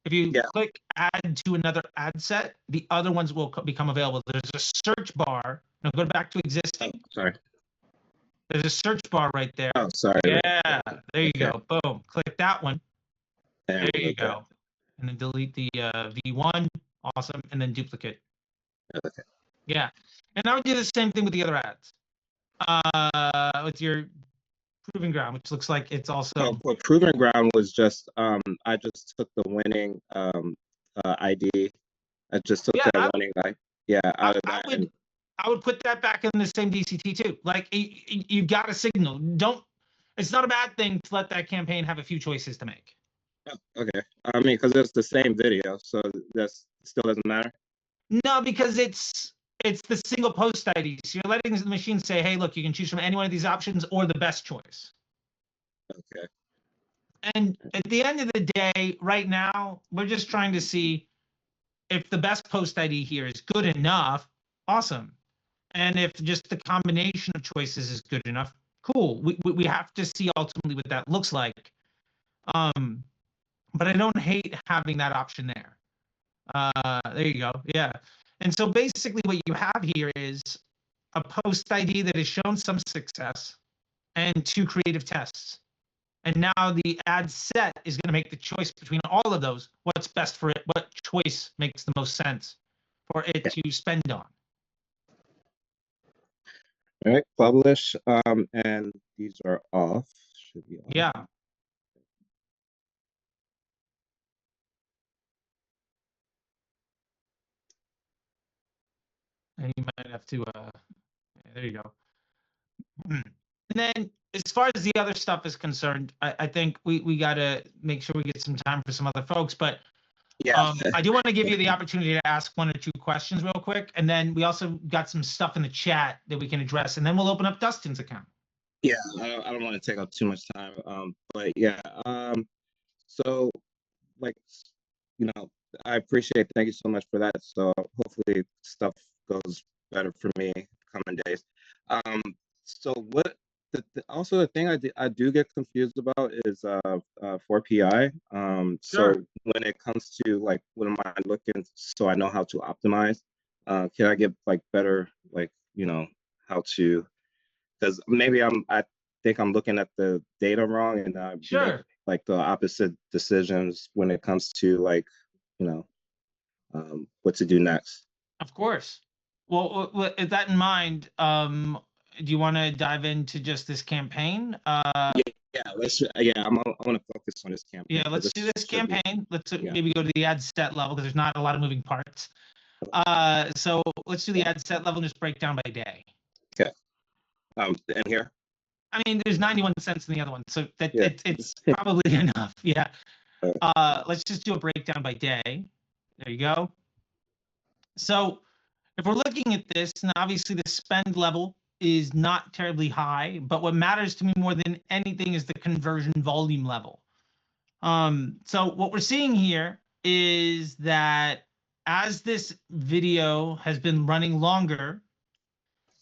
If you click add to another ad set, the other ones will become available. There's a search bar. Now go back to existing. Oh, sorry. There's a search bar right there. Oh, sorry. Yeah, there you go. Boom. Click that one. There you go. And then delete the V1. Awesome. And then duplicate. Okay. Yeah. And I would do the same thing with the other ads. With your Proving Ground, which looks like it's also. Well, Proving Ground was just I just took the winning ID. I just took that winning out of that. I would put that back in the same DCT too. Like you've got a signal. It's not a bad thing to let that campaign have a few choices to make. Oh, okay. I mean, because it's the same video, so that still doesn't matter. No, because it's the single post ID. So you're letting the machine say, hey, look, you can choose from any one of these options or the best choice. Okay. And at the end of the day, right now, we're just trying to see if the best post ID here is good enough. Awesome. And if just the combination of choices is good enough, cool. We have to see ultimately what that looks like. But I don't hate having that option there. There you go. Yeah. And so basically what you have here is a post ID that has shown some success and 2 creative tests. And now the ad set is going to make the choice between all of those. What's best for it? What choice makes the most sense for it to spend on? All right, publish. And these are off. Should be off. Yeah. And you might have to, there you go. And then as far as the other stuff is concerned, I think we got to make sure we get some time for some other folks. But Yeah. I do want to give you the opportunity to ask 1 or 2 questions real quick. And then we also got some stuff in the chat that we can address. And then we'll open up Dustin's account. Yeah, I don't want to take up too much time. But yeah, so like, you know, I appreciate, thank you so much for that. So hopefully stuff goes better for me coming days. So what also the thing I do get confused about is 4PI. So when it comes to like, what am I looking, so I know how to optimize, can I get like better, like, you know, how to, because maybe I think I'm looking at the data wrong, and I make like the opposite decisions when it comes to like, you know, what to do next. Of course. Well, with that in mind, do you want to dive into just this campaign? Yeah, let's. Yeah, I want to focus on this campaign. Yeah, let's do this campaign. Let's maybe go to the ad set level because there's not a lot of moving parts. So let's do the ad set level and just break down by day. Okay. And here. I mean, there's 91 cents in the other one, so that it's probably enough. Yeah. Let's just do a breakdown by day. There you go. So if we're looking at this, and obviously the spend level is not terribly high, but what matters to me more than anything is the conversion volume level. So what we're seeing here is that as this video has been running longer,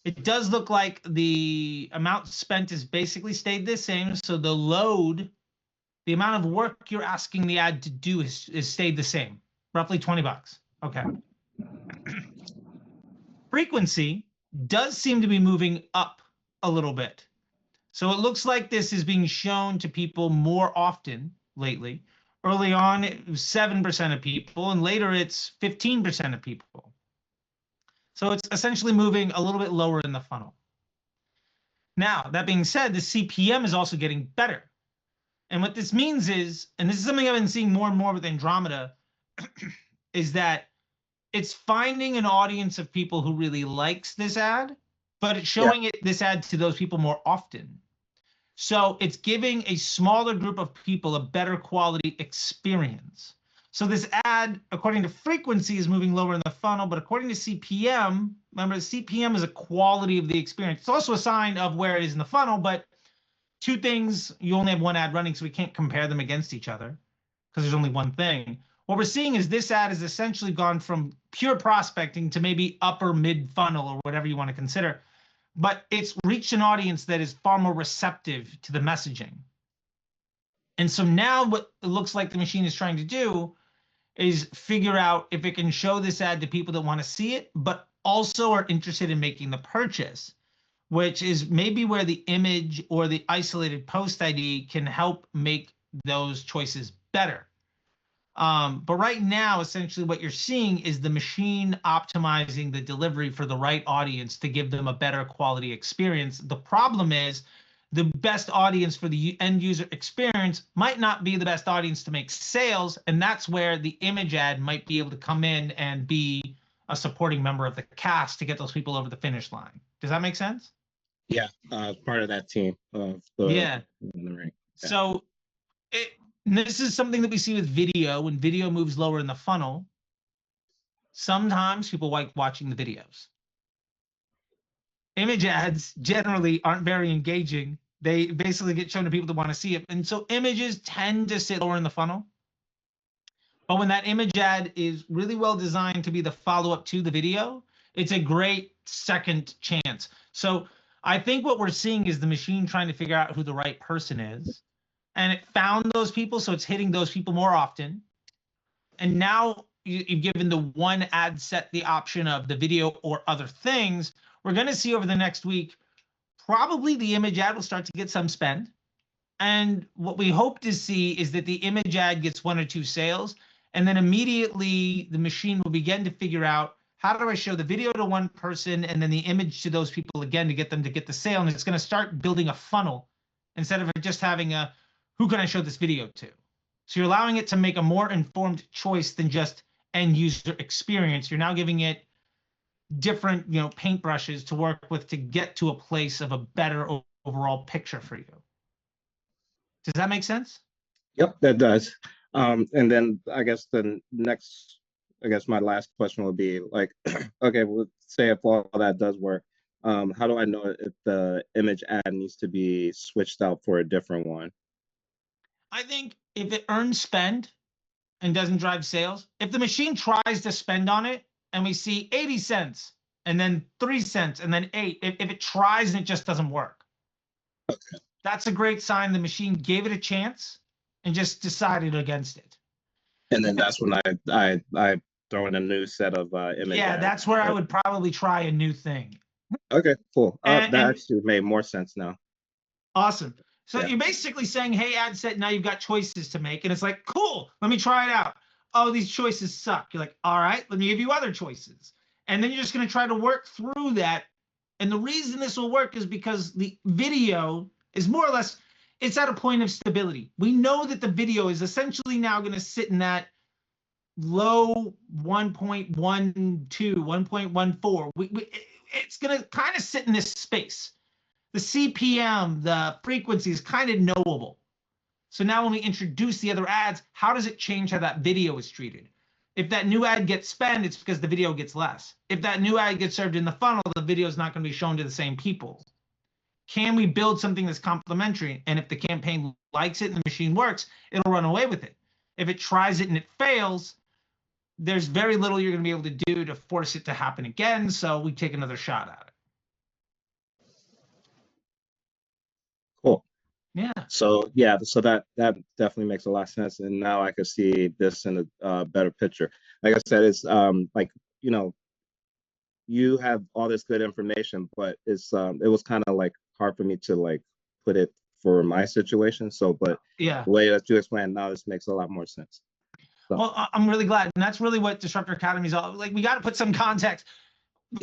it does look like the amount spent has basically stayed the same. So the load, the amount of work you're asking the ad to do is stayed the same, roughly 20 bucks. Okay. Frequency does seem to be moving up a little bit. So it looks like this is being shown to people more often lately. Early on, it was 7% of people, and later it's 15% of people. So it's essentially moving a little bit lower in the funnel. Now, that being said, the CPM is also getting better. And what this means is, and this is something I've been seeing more and more with Andromeda, is that it's finding an audience of people who really likes this ad, but it's showing this ad to those people more often. So it's giving a smaller group of people a better quality experience. So this ad, according to frequency, is moving lower in the funnel, but according to CPM, remember, CPM is a quality of the experience. It's also a sign of where it is in the funnel, but 2 things, you only have 1 ad running, so we can't compare them against each other because there's only 1 thing. What we're seeing is this ad has essentially gone from pure prospecting to maybe upper mid funnel or whatever you want to consider, but it's reached an audience that is far more receptive to the messaging. And so now what it looks like the machine is trying to do is figure out if it can show this ad to people that want to see it, but also are interested in making the purchase, which is maybe where the image or the isolated post ID can help make those choices better. But right now, essentially what you're seeing is the machine optimizing the delivery for the right audience to give them a better quality experience. The problem is the best audience for the end user experience might not be the best audience to make sales. And that's where the image ad might be able to come in and be a supporting member of the cast to get those people over the finish line. Does that make sense? Yeah, part of that team of the in the ring. Yeah. So this is something that we see with video. When video moves lower in the funnel, sometimes people like watching the videos. Image ads generally aren't very engaging. They basically get shown to people that want to see it. And so images tend to sit lower in the funnel. But when that image ad is really well designed to be the follow-up to the video, it's a great second chance. So I think what we're seeing is the machine trying to figure out who the right person is. and it found those people, so it's hitting those people more often. And now you've given the one ad set the option of the video or other things. We're going to see over the next week, probably the image ad will start to get some spend. And what we hope to see is that the image ad gets 1 or 2 sales, and then immediately the machine will begin to figure out, how do I show the video to one person and then the image to those people again to get them to get the sale? And it's going to start building a funnel instead of just having a, who can I show this video to? So you're allowing it to make a more informed choice than just end user experience. You're now giving it different, paintbrushes to work with to get to a place of a better overall picture for you. Does that make sense? Yep, that does. And then I guess my last question would be like, okay, well, say if all that does work, how do I know if the image ad needs to be switched out for a different one? I think if it earns spend and doesn't drive sales, if the machine tries to spend on it and we see 80 cents and then 3 cents and then 8, if it tries and it just doesn't work, okay, that's a great sign the machine gave it a chance and just decided against it. And then that's when I throw in a new set of image Yeah, ads. that's where I would probably try a new thing. Okay, cool. That actually made more sense now. Awesome. So you're basically saying, hey, ad set, now you've got choices to make. And it's like, cool, let me try it out. Oh, these choices suck. You're like, all right, let me give you other choices. And then you're just going to try to work through that. And the reason this will work is because the video is more or less, it's at a point of stability. We know that the video is essentially now going to sit in that low 1.12, 1.14. It's going to kind of sit in this space. The CPM, the frequency is kind of knowable. So now when we introduce the other ads, how does it change how that video is treated? If that new ad gets spent, it's because the video gets less. If that new ad gets served in the funnel, the video is not going to be shown to the same people. Can we build something that's complementary? And if the campaign likes it and the machine works, it'll run away with it. If it tries it and it fails, there's very little you're going to be able to do to force it to happen again. So we take another shot at it. Cool. Yeah. So that definitely makes a lot of sense, and now I can see this in a better picture. Like I said, it's like you have all this good information, but it was kind of like hard for me to like put it for my situation. So, but yeah, the way that you explained now, this makes a lot more sense. So. Well, I'm really glad, and that's really what Disruptor Academy is all like. We got to put some context.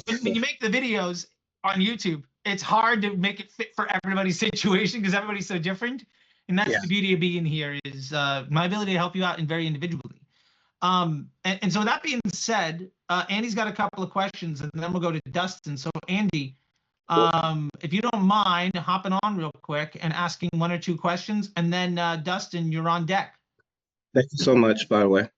When you make the videos on YouTube, it's hard to make it fit for everybody's situation because everybody's so different. And that's the beauty of being here is my ability to help you out and very individually. And so that being said, Andy's got a couple of questions and then we'll go to Dustin. So Andy, if you don't mind hopping on real quick and asking 1 or 2 questions, and then Dustin, you're on deck. Thank you so much, by the way.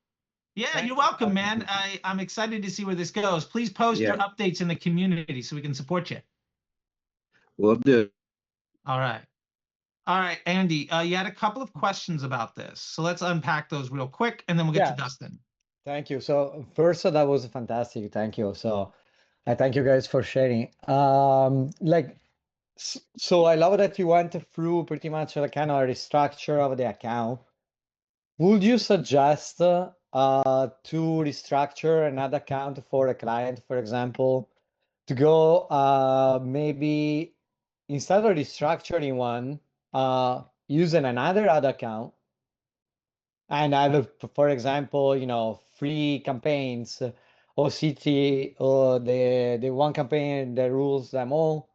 Yeah, you're welcome, man. I'm excited to see where this goes. Please post your updates in the community so we can support you. Will do. All right. All right, Andy, you had a couple of questions about this. So let's unpack those real quick, and then we'll get to Dustin. Thank you. So first, that was fantastic. Thank you. So I thank you guys for sharing. So I love that you went through pretty much the kind of restructure of the account. Would you suggest to restructure another account for a client, for example, to go maybe instead of restructuring one, using another ad account and have, for example, free campaigns or CT or the one campaign that rules them all,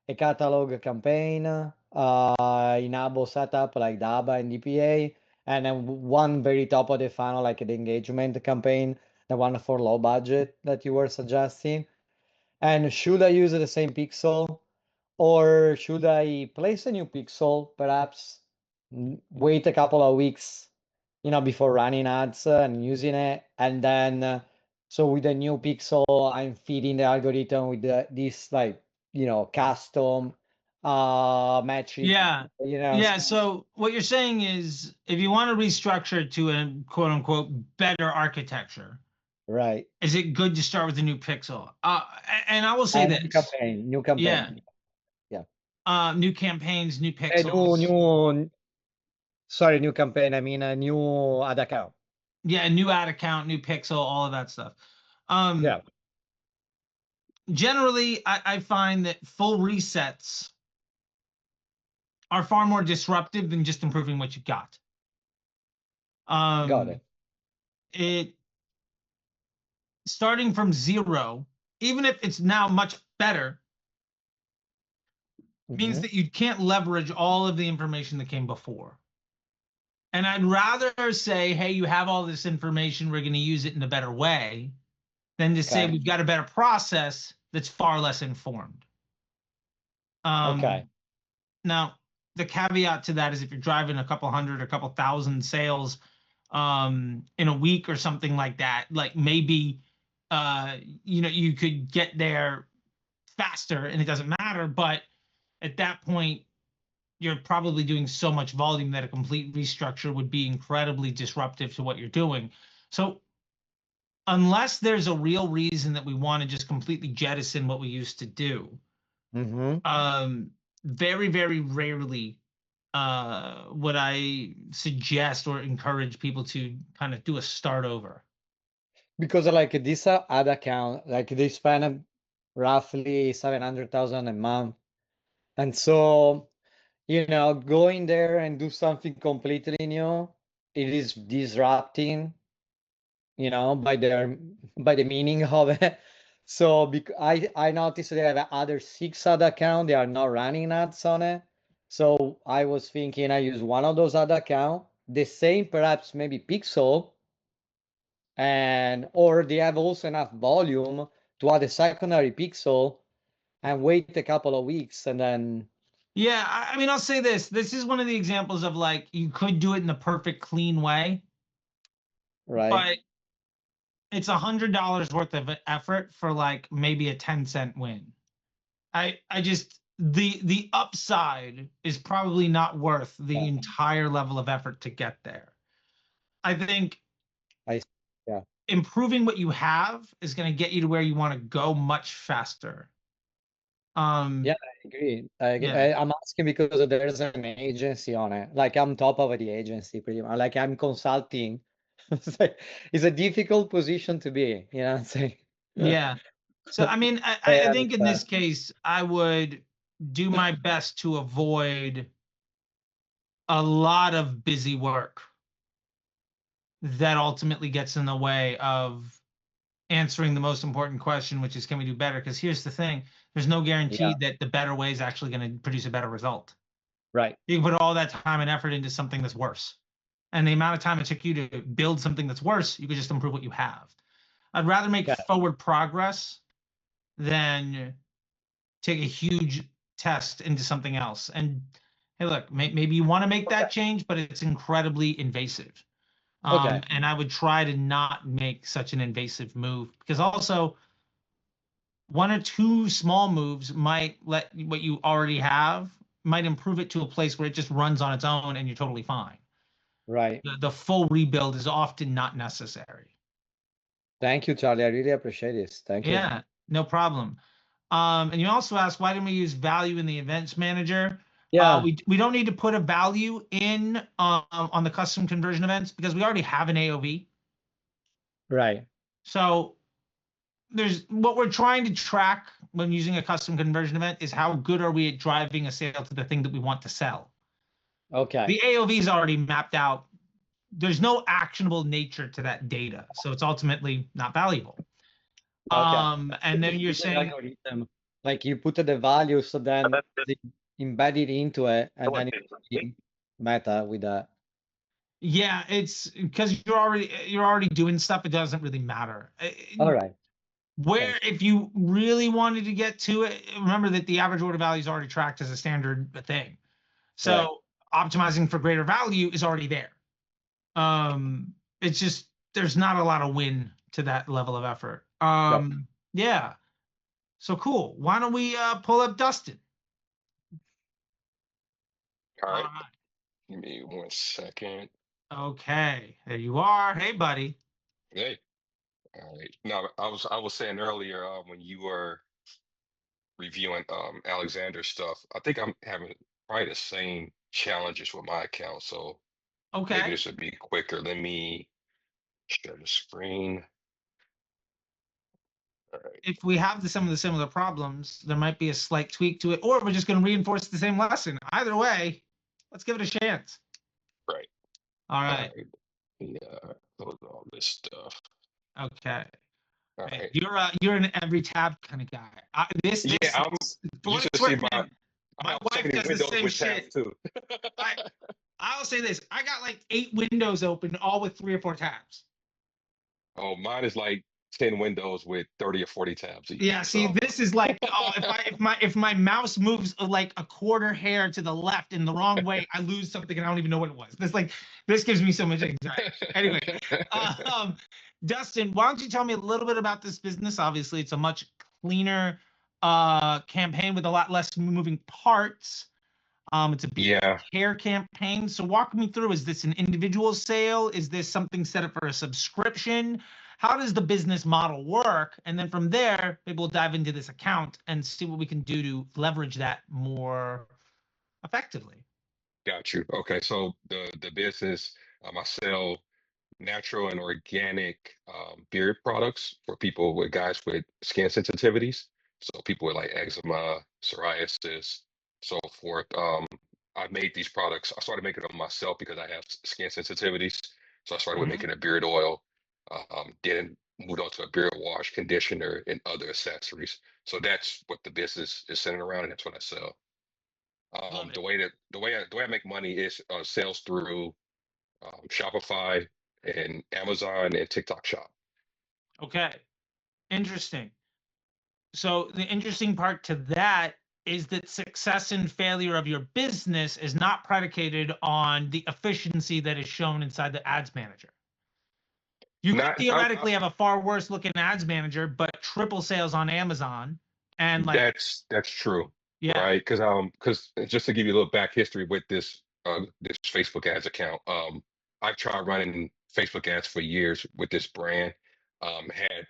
a catalog campaign, enable setup like DABA and DPA, and then one very top of the funnel like the engagement campaign, the one for low budget that you were suggesting. And should I use the same pixel, or should I place a new pixel, perhaps wait a couple of weeks, before running ads and using it, and then so with the new pixel, I'm feeding the algorithm with this custom metric. Yeah. So what you're saying is, if you want to restructure to a quote unquote better architecture, right? Is it good to start with a new pixel? And I will say this: new campaign. Yeah. New campaigns, new pixels. Sorry, new campaign. I mean a new ad account. Yeah, new ad account, new pixel, all of that stuff. Yeah. Generally, I find that full resets are far more disruptive than just improving what you got. Got it. It starting from zero, even if it's now much better, means that you can't leverage all of the information that came before. And I'd rather say, hey, you have all this information, we're going to use it in a better way, than to say Okay. we've got a better process that's far less informed. Okay. Now, the caveat to that is if you're driving a couple hundred, a couple thousand sales in a week or something like that, like maybe you could get there faster and it doesn't matter. But at that point, you're probably doing so much volume that a complete restructure would be incredibly disruptive to what you're doing. So unless there's a real reason that we want to just completely jettison what we used to do, very, very rarely would I suggest or encourage people to kind of do a start over. Because like this ad account, like they spend roughly 700,000 a month, and so going there and do something completely new, it is disrupting, by the meaning of it. So I noticed they have other 6 ad account, they are not running ads on it. So I was thinking I use one of those ad account, the same perhaps maybe pixel, and or they have also enough volume to add a secondary pixel and wait a couple of weeks and then Yeah, I mean, I'll say this. This is one of the examples of like you could do it in the perfect clean way, right. but it's $100 worth of effort for like maybe a 10-cent win. I just the upside is probably not worth the entire level of effort to get there. I think I yeah. improving what you have is going to get you to where you want to go much faster. Yeah, I agree. Yeah. I'm asking because there's an agency on it. Like I'm top of the agency pretty much. Like I'm consulting. It's a difficult position to be, you know what I'm saying? Yeah. So I mean, I think in this case, I would do my best to avoid a lot of busy work that ultimately gets in the way of answering the most important question, which is can we do better? Because here's the thing, there's no guarantee that the better way is actually going to produce a better result. Right. You can put all that time and effort into something that's worse. And the amount of time it took you to build something that's worse, you could just improve what you have. I'd rather make forward progress than take a huge test into something else. And hey, look, maybe you want to make that change, but it's incredibly invasive. And I would try to not make such an invasive move because also one or two small moves might let what you already have might improve it to a place where it just runs on its own and you're totally fine. Right. The full rebuild is often not necessary. Thank you, Charlie. I really appreciate this. Thank you. Yeah, no problem. And you also asked why didn't we use value in the events manager? Yeah. We don't need to put a value in on the custom conversion events because we already have an AOV. Right. So there's what we're trying to track when using a custom conversion event is how good are we at driving a sale to the thing that we want to sell. Okay. The AOV is already mapped out. There's no actionable nature to that data, so it's ultimately not valuable. And then you're saying, like you put the value, so then they embed it into it, and then it meta with that. yeah, it's because you're already doing stuff. It doesn't really matter. All right. Where if you really wanted to get to it, remember that the average order value is already tracked as a standard thing. So optimizing for greater value is already there. It's just there's not a lot of win to that level of effort. Yeah. So cool. Why don't we pull up Dustin? All right. Give me 1 second. Okay, there you are. Hey, buddy. Hey. All right. No, I was saying earlier when you were reviewing Alexander's stuff, I think I'm having probably the same challenges with my account. So Okay. Maybe this would be quicker. Let me share the screen. All right. If we have some of the similar problems, there might be a slight tweak to it, or we're just going to reinforce the same lesson. Either way, let's give it a chance. Right. All All right. right. Yeah. Close all this stuff. Okay. All Hey, right. you're an every tab kind of guy. Yeah, For you what should it's see worth, man, I my have so wife many does the windows same with tabs shit. too. I'll say this: I got like 8 windows open, all with 3 or 4 tabs. Oh, mine is like 10 windows with 30 or 40 tabs each. Yeah, see, So this is like, oh, if my mouse moves like a quarter hair to the left in the wrong way, I lose something and I don't even know what it was. This gives me so much anxiety. Anyway, um, Dustin, why don't you tell me a little bit about this business? Obviously, it's a much cleaner campaign with a lot less moving parts. It's a beauty yeah, care campaign. So walk me through, is this an individual sale? Is this something set up for a subscription? How does the business model work? And then from there, maybe we'll dive into this account and see what we can do to leverage that more effectively. got you. Okay, so the business, I sell natural and organic beard products for people with guys with skin sensitivities. So people with like eczema, psoriasis, so forth. I made these products. I started making them myself because I have skin sensitivities. So I started with Mhm. making a beard oil, then moved on to a beard wash, conditioner, and other accessories. So that's what the business is centered around, and that's what I sell. Love it. The way I make money is sales through Shopify and Amazon and TikTok Shop. Okay. Interesting. So the interesting part to that is that success and failure of your business is not predicated on the efficiency that is shown inside the ads manager. You could Not theoretically have a far worse looking ads manager, but triple sales on Amazon. And like, that's true, yeah, right? Because just to give you a little back history with this Facebook ads account, I've tried running Facebook ads for years with this brand, had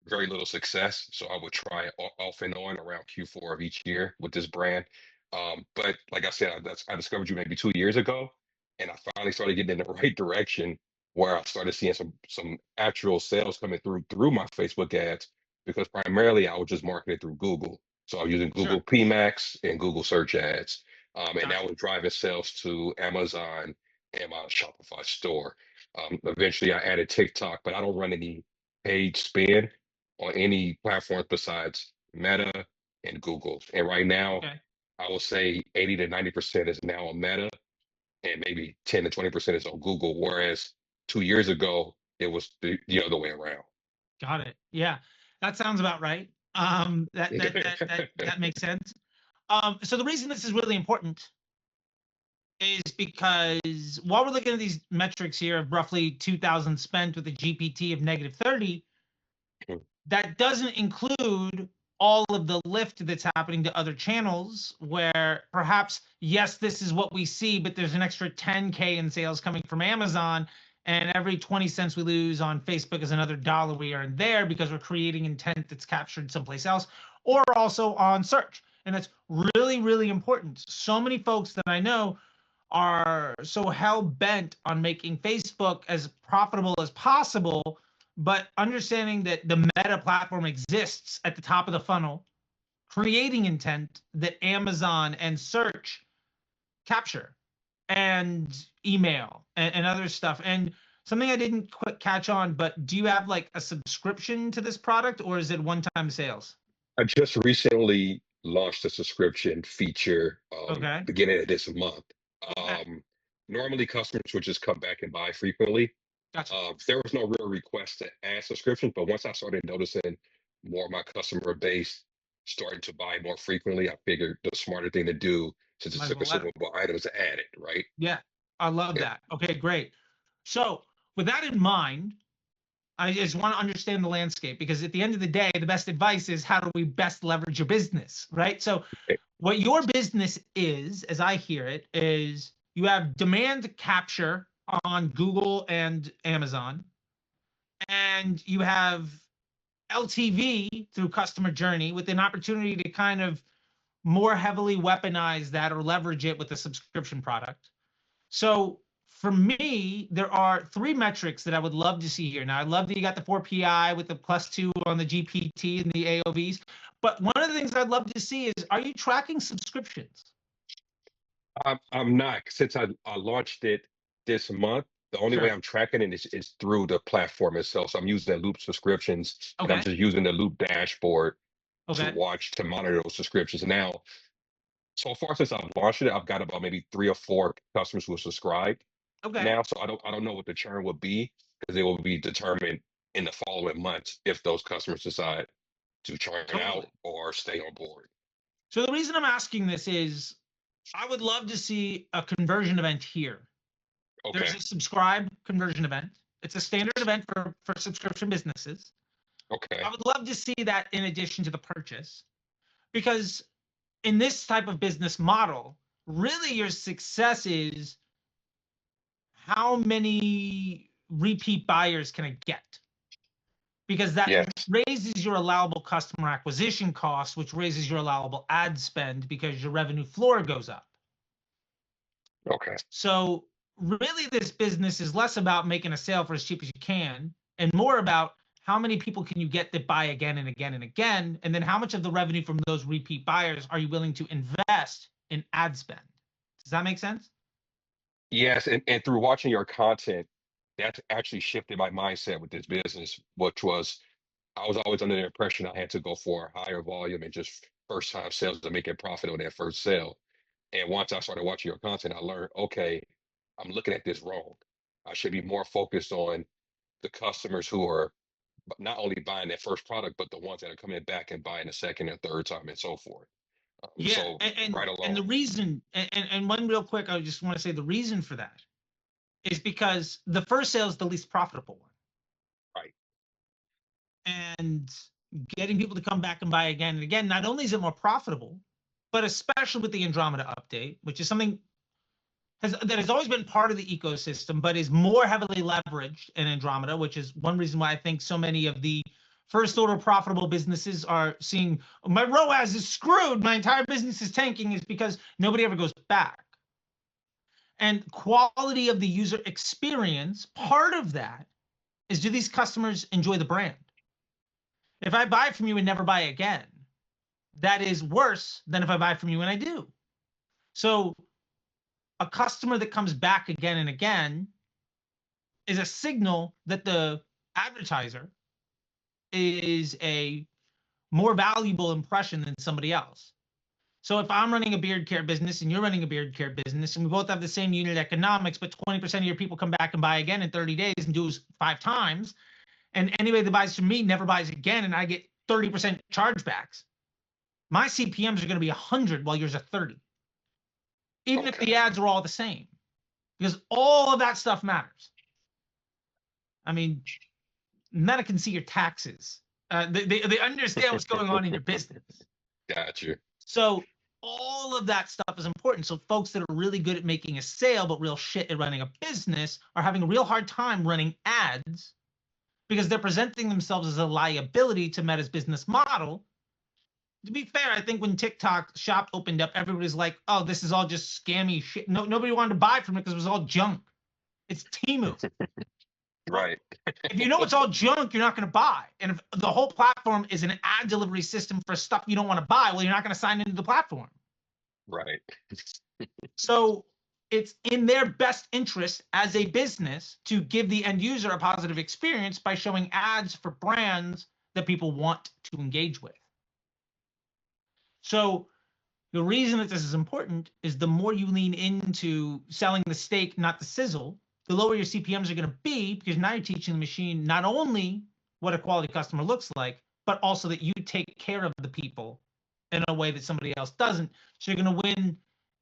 very little success. So I would try off and on around Q4 of each year with this brand. But like I said, I discovered you maybe 2 years ago, and I finally started getting in the right direction where I started seeing some actual sales coming through my Facebook ads because primarily I was just marketing through Google. So I was using sure. Google PMax and Google search ads. And that Gotcha. was driving sales to Amazon and my Shopify store. Eventually I added TikTok, but I don't run any paid spend on any platform besides Meta and Google. And right now, Okay. I will say 80 to 90% is now on Meta and maybe 10 to 20% is on Google. Whereas 2 years ago, it was the other way around. Got it. Yeah. That sounds about right. That makes sense. So the reason this is really important is because while we're looking at these metrics here of roughly 2,000 spent with a GPT of -30, that doesn't include all of the lift that's happening to other channels where perhaps, yes, this is what we see, but there's an extra 10K in sales coming from Amazon. And every 20 cents we lose on Facebook is another dollar we earn there because we're creating intent that's captured someplace else, or also on search. And that's really, really important. So many folks that I know are so hell bent on making Facebook as profitable as possible, but understanding that the Meta platform exists at the top of the funnel, creating intent that Amazon and search capture, and email and other stuff. And something I didn't quite catch on, but do you have like a subscription to this product or is it one-time sales? I just recently launched a subscription feature Okay. beginning of this month. Okay. Normally, customers would just come back and buy frequently. Gotcha. There was no real request to add subscriptions, but once I started noticing more of my customer base starting to buy more frequently, I figured the smarter thing to do, since Might it's as a well let it. consumable item, is to add it, right? Yeah. I love Yeah. that. Okay, great. So with that in mind, I just want to understand the landscape because at the end of the day, the best advice is how do we best leverage your business, right? So what your business is, as I hear it, is you have demand capture on Google and Amazon, and you have LTV through customer journey with an opportunity to kind of more heavily weaponize that or leverage it with a subscription product. So for me, there are 3 metrics that I would love to see here. Now, I love that you got the 4PI with the +2 on the GPT and the AOVs. But one of the things I'd love to see is, are you tracking subscriptions? I'm not. Since I launched it this month, the only way Sure. I'm tracking it is through the platform itself. So I'm using the Loop subscriptions, and I'm Okay. just using the Loop dashboard to Okay. monitor those subscriptions. Now, so far since I've launched it, I've got about maybe 3 or 4 customers who are subscribed Okay. now. So I don't know what the churn will be, because it will be determined in the following months if those customers decide to churn Totally. out or stay on board. So the reason I'm asking this is, I would love to see a conversion event here. Okay. There's a subscribe conversion event. It's a standard event for subscription businesses. Okay. I would love to see that in addition to the purchase, because in this type of business model, really your success is how many repeat buyers can I get? Because that Yes. raises your allowable customer acquisition cost, which raises your allowable ad spend because your revenue floor goes up. Okay. So really this business is less about making a sale for as cheap as you can and more about how many people can you get that buy again and again and again, and then how much of the revenue from those repeat buyers are you willing to invest in ad spend? Does that make sense? Yes, and through watching your content, that's actually shifted my mindset with this business, which was I was always under the impression I had to go for a higher volume and just first time sales to make a profit on that first sale. And once I started watching your content, I learned, okay, I'm looking at this wrong. I should be more focused on the customers who are not only buying that first product, but the ones that are coming back and buying a second and third time and so forth. Yeah, So and right and the along, reason, and one real quick, I just want to say the reason for that is because the first sale is the least profitable one. right. And getting people to come back and buy again and again, not only is it more profitable, but especially with the Andromeda update, which is something that has always been part of the ecosystem, but is more heavily leveraged in Andromeda, which is one reason why I think so many of the first order profitable businesses are seeing my ROAS is screwed, my entire business is tanking, is because nobody ever goes back. And quality of the user experience, part of that is, do these customers enjoy the brand? If I buy from you and never buy again, that is worse than if I buy from you and I do. So a customer that comes back again and again is a signal that the advertiser is a more valuable impression than somebody else. So if I'm running a beard care business and you're running a beard care business and we both have the same unit economics, but 20% of your people come back and buy again in 30 days and do it 5 times, and anybody that buys from me never buys again and I get 30% chargebacks, my CPMs are going to be 100 while yours are 30. Even if the ads are all the same, because all of that stuff matters. I mean, Meta can see your taxes. They understand what's going on in your business. Got you. So all of that stuff is important. So folks that are really good at making a sale, but real shit at running a business, are having a real hard time running ads because they're presenting themselves as a liability to Meta's business model. To be fair, I think when TikTok shop opened up, everybody's like, oh, this is all just scammy shit. No, nobody wanted to buy from it because it was all junk. It's Temu. Right. If you know it's all junk, you're not going to buy. And if the whole platform is an ad delivery system for stuff you don't want to buy, well, you're not going to sign into the platform. Right. So it's in their best interest as a business to give the end user a positive experience by showing ads for brands that people want to engage with. So the reason that this is important is the more you lean into selling the steak, not the sizzle, the lower your CPMs are going to be, because now you're teaching the machine not only what a quality customer looks like, but also that you take care of the people in a way that somebody else doesn't. So you're going to win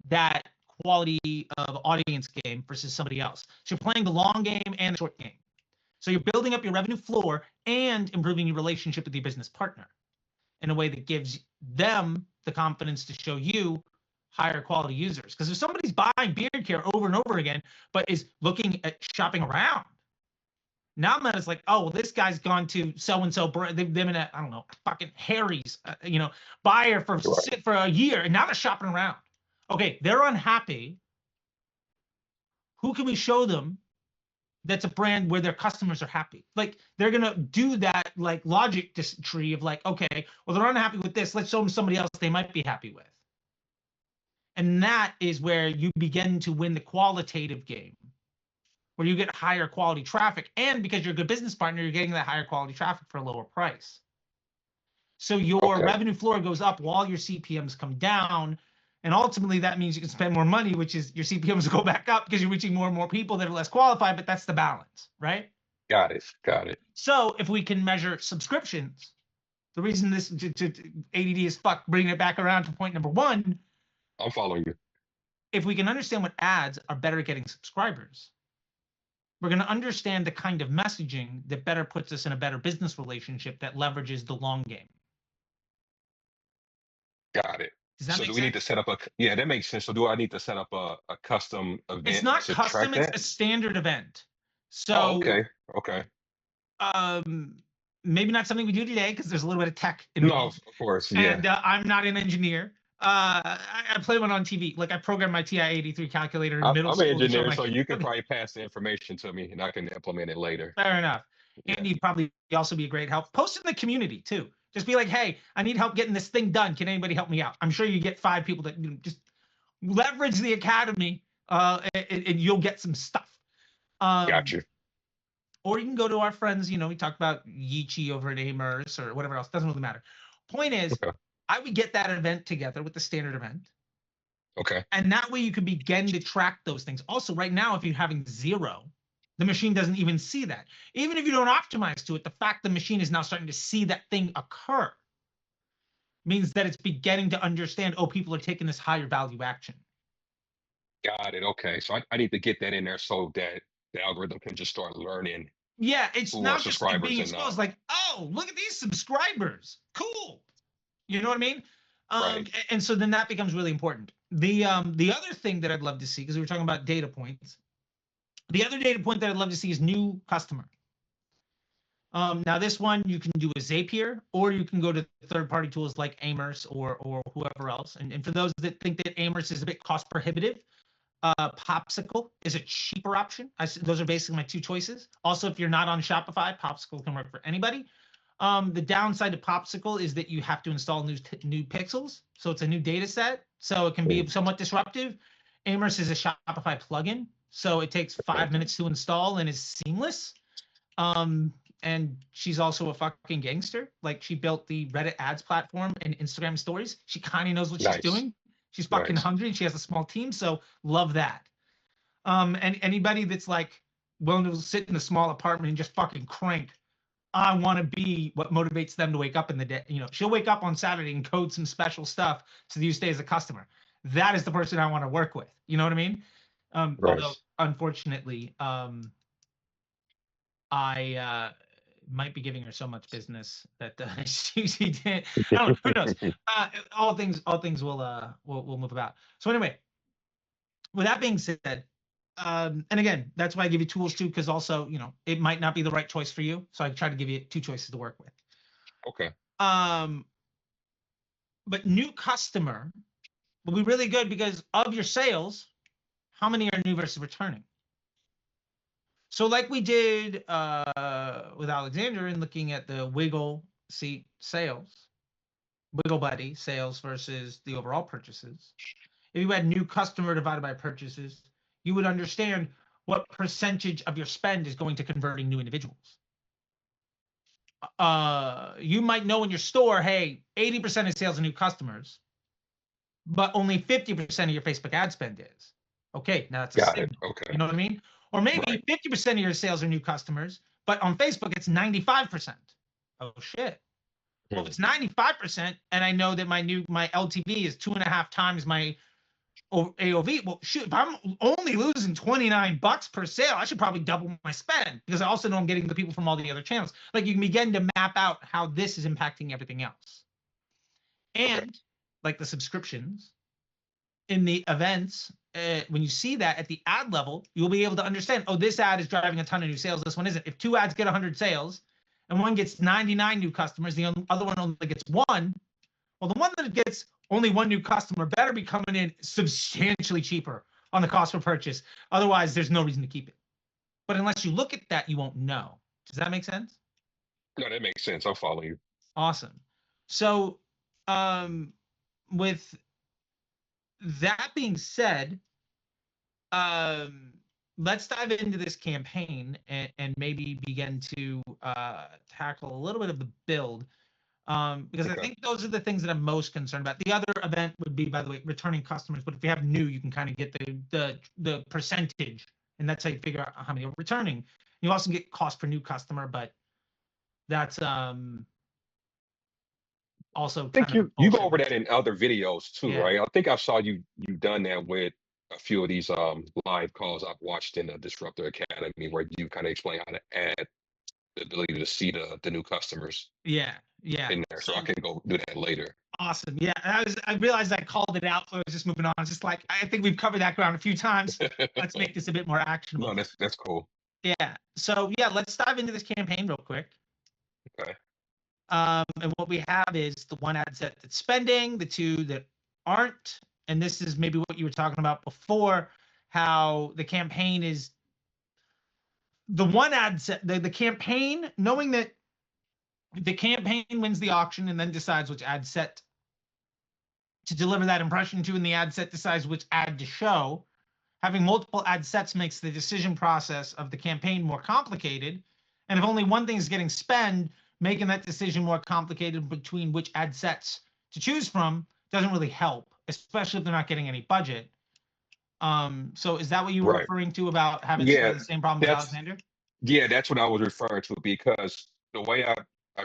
that quality of audience game versus somebody else. So you're playing the long game and the short game. So you're building up your revenue floor and improving your relationship with your business partner in a way that gives them the confidence to show you higher quality users. Because if somebody's buying beard care over and over again, but is looking at shopping around, now Meta's like, oh, well, this guy's gone to so-and-so, they've been at, I don't know, fucking Harry's, buyer for a year, and now they're shopping around. Okay, they're unhappy. who can we show them that's a brand where their customers are happy? Like, they're gonna do that like logic tree of like, okay, well, they're unhappy with this. Let's show them somebody else they might be happy with. And that is where you begin to win the qualitative game, where you get higher quality traffic. And because you're a good business partner, you're getting that higher quality traffic for a lower price. So your revenue floor goes up while your CPMs come down. And ultimately, that means you can spend more money, which is your CPMs go back up because you're reaching more and more people that are less qualified, but that's the balance, right? Got it. Got it. So if we can measure subscriptions, the reason this ADD is fuck, bringing it back around to point number one, I'm following you. if we can understand what ads are better at getting subscribers, we're going to understand the kind of messaging that better puts us in a better business relationship that leverages the long game. Got it. Does that So make do we sense? need to set up a, yeah, that makes sense. So do I need to set up a custom event? It's not to custom, track it's that? a standard event. So Oh, okay. Okay. maybe not something we do today because there's a little bit of tech No, involved. of course. Yeah. And I'm not an engineer. I play one on TV. Like, I programmed my TI-83 calculator in middle I'm an school. to show engineer, my so you can kids. probably pass the information to me and I can implement it later. Fair enough. Yeah. Andy probably also be a great help. Post in the community too. Just be like, hey, I need help getting this thing done. Can anybody help me out? I'm sure you get 5 people that, you know, just leverage the academy, and you'll get some stuff. Got you. Or you can go to our friends, you know, we talked about Yichi over at Amers or whatever else. Doesn't really matter. Point is, Okay. I would get that event together with the standard event. Okay. And that way you can begin to track those things. Also, right now, if you're having 0, the machine doesn't even see that. Even if you don't optimize to it, the fact the machine is now starting to see that thing occur means that it's beginning to understand, oh, people are taking this higher value action. Got it. Okay. So I need to get that in there so that the algorithm can just start learning. Yeah, it's Who not are just like subscribers being and not. exposed, like, oh, look at these subscribers. Cool. You know what I mean? Right. And so then that becomes really important. The other thing that I'd love to see, because we were talking about data points, the other data point that I'd love to see is new customer. Now this one you can do a Zapier, or you can go to third-party tools like Amers or whoever else. And for those that think that Amers is a bit cost prohibitive, Popsicle is a cheaper option. Those are basically my 2 choices. Also, if you're not on Shopify, Popsicle can work for anybody. The downside to Popsicle is that you have to install new pixels, so it's a new data set, so it can be somewhat disruptive. Amers is a Shopify plugin, so it takes 5 minutes to install and is seamless. And she's also a fucking gangster. Like, she built the Reddit ads platform and Instagram stories. She kind of knows what she's doing. She's fucking hungry. She has a small team, so love that. And anybody that's like willing to sit in a small apartment and just fucking crank, I want to be what motivates them to wake up in the day. You know, she'll wake up on Saturday and code some special stuff so that you stay as a customer. That is the person I want to work with. You know what I mean? Although, unfortunately, I might be giving her so much business that she did. I don't know. Who knows? All things will move about. So anyway, with that being said, and again, that's why I give you tools too, because also, you know, it might not be the right choice for you. So I try to give you 2 choices to work with. Okay. But new customer will be really good because of your sales, how many are new versus returning? So like we did with Alexander in looking at the Wiggle seat sales, Wiggle Buddy sales versus the overall purchases. If you had new customer divided by purchases, you would understand what percentage of your spend is going to converting new individuals. You might know in your store, hey, 80% of sales are new customers, but only 50% of your Facebook ad spend is. Okay, now that's a Got signal. it. Okay. You know what I mean? Or maybe 50% of your sales are new customers, but on Facebook it's 95%. Oh shit. Well, if it's 95%, and I know that my LTV is 2.5 times my AOV, well, shoot, if I'm only losing $29 per sale, I should probably double my spend, because I also know I'm getting the people from all the other channels. Like, you can begin to map out how this is impacting everything else. And like the subscriptions in the events, when you see that at the ad level, you'll be able to understand, oh, this ad is driving a ton of new sales, this one isn't. If 2 ads get 100 sales and one gets 99 new customers, the other one only gets 1, well, the one that gets only 1 new customer better be coming in substantially cheaper on the cost per purchase. Otherwise, there's no reason to keep it. But unless you look at that, you won't know. Does that make sense? No, that makes sense. I'll follow you. Awesome. So, with that being said, let's dive into this campaign and maybe begin to tackle a little bit of the build. Because I think those are the things that I'm most concerned about. The other event would be, by the way, returning customers. But if you have new, you can kind of get the percentage, and that's how you figure out how many are returning. You also get cost per new customer, but that's also I think kind of you go over bullshit. that in other videos too, Yeah. right? I think I saw you done that with a few of these live calls I've watched in the Disruptor Academy, where you kind of explain how to add the ability to see the new customers Yeah, in there. So I can go do that later. awesome. Yeah, I realized I called it out, so I was just moving on. It's just like, I think we've covered that ground a few times. Let's make this a bit more actionable. No, that's cool. Yeah. So yeah, let's dive into this campaign real quick. Okay. And what we have is the one ad set that's spending, the two that aren't, and this is maybe what you were talking about before, how the campaign is the one ad set, the campaign, knowing that the campaign wins the auction and then decides which ad set to deliver that impression to, and the ad set decides which ad to show. Having multiple ad sets makes the decision process of the campaign more complicated. And if only one thing is getting spent, making that decision more complicated between which ad sets to choose from doesn't really help, especially if they're not getting any budget. So is that what you were referring to about having some of the same problems with Alexander? Yeah, that's what I was referring to, because the way I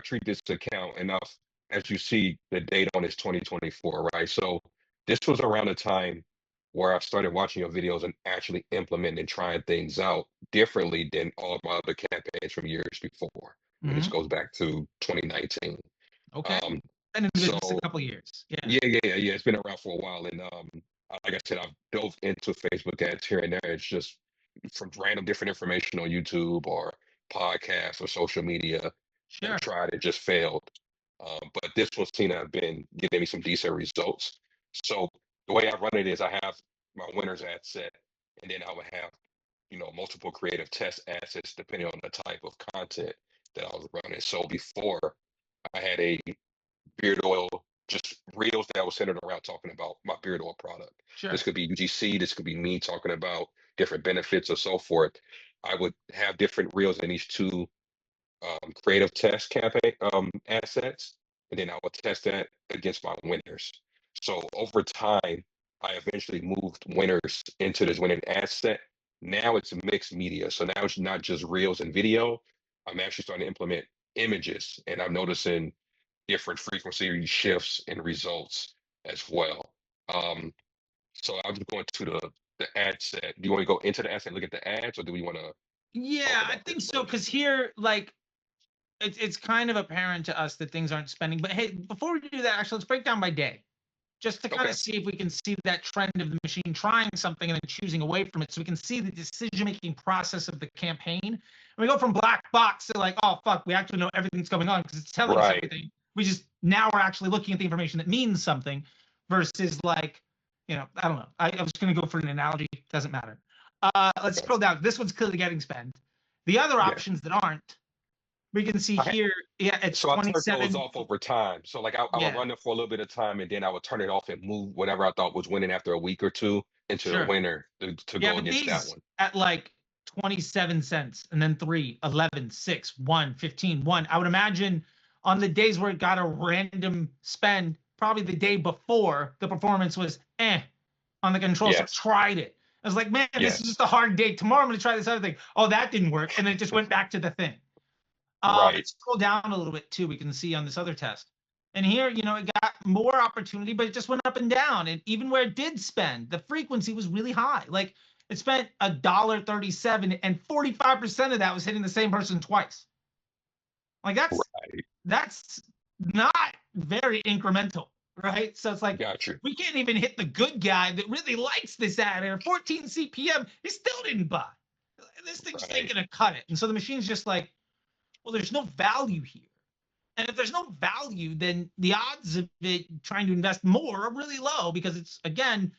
treat this account, enough as you see the date on is 2024, right? So this was around the time where I started watching your videos and actually implementing and trying things out differently than all of my other campaigns from years before. And this goes back to 2019. Okay. And in so business a couple of years. yeah. It's been around for a while, and like I said, I've dove into Facebook ads here and there. It's just from random different information on YouTube or podcasts or social media. Sure. I've tried it, just failed. But this one seemed to have been giving me some decent results. So the way I run it is I have my winners ad set, and then I would have, multiple creative test assets depending on the type of content that I was running. So before, I had a beard oil, just reels that was centered around talking about my beard oil product. Sure. This could be UGC, this could be me talking about different benefits or so forth. I would have different reels in these two creative test campaign assets, and then I would test that against my winners. So over time, I eventually moved winners into this winning asset. Now it's mixed media. So now it's not just reels and video. I'm actually starting to implement images, and I'm noticing different frequency shifts and results as well. So I'm just going to the ad set. Do you want to go into the ad set and look at the ads, or do we want to? Yeah, I think so. Because here, like, it's kind of apparent to us that things aren't spending. But hey, before we do that, actually, let's break down by day, just to kind of see if we can see that trend of the machine trying something and then choosing away from it, so we can see the decision-making process of the campaign. And we go from black box to like, oh fuck, we actually know everything's going on because it's telling us everything. We just now we're actually looking at the information that means something, versus like, I don't know. I was going to go for an analogy. Doesn't matter. Let's scroll down. This one's clearly getting spent. The other options that aren't, we can see here, it's so 27. I turn those off over time. So like I would run it for a little bit of time, and then I would turn it off and move whatever I thought was winning after a week or two into the winner to go against that one. At like 27 cents, and then 3, 11, 6, 1, 15, 1. I would imagine on the days where it got a random spend, probably the day before, the performance was on the control. So I tried it. I was like, man, this is just a hard day. Tomorrow I'm going to try this other thing. Oh, that didn't work. And then it just went back to the thing. Let's scroll down a little bit too. We can see on this other test. And here, it got more opportunity, but it just went up and down. And even where it did spend, the frequency was really high. Like it spent $1.37, and 45% of that was hitting the same person twice. Like that's not very incremental, right? So it's like, we can't even hit the good guy that really likes this ad at 14 CPM. He still didn't buy. This thing's ain't gonna cut it. And so the machine's just like, well, there's no value here. And if there's no value, then the odds of it trying to invest more are really low, because it's, again,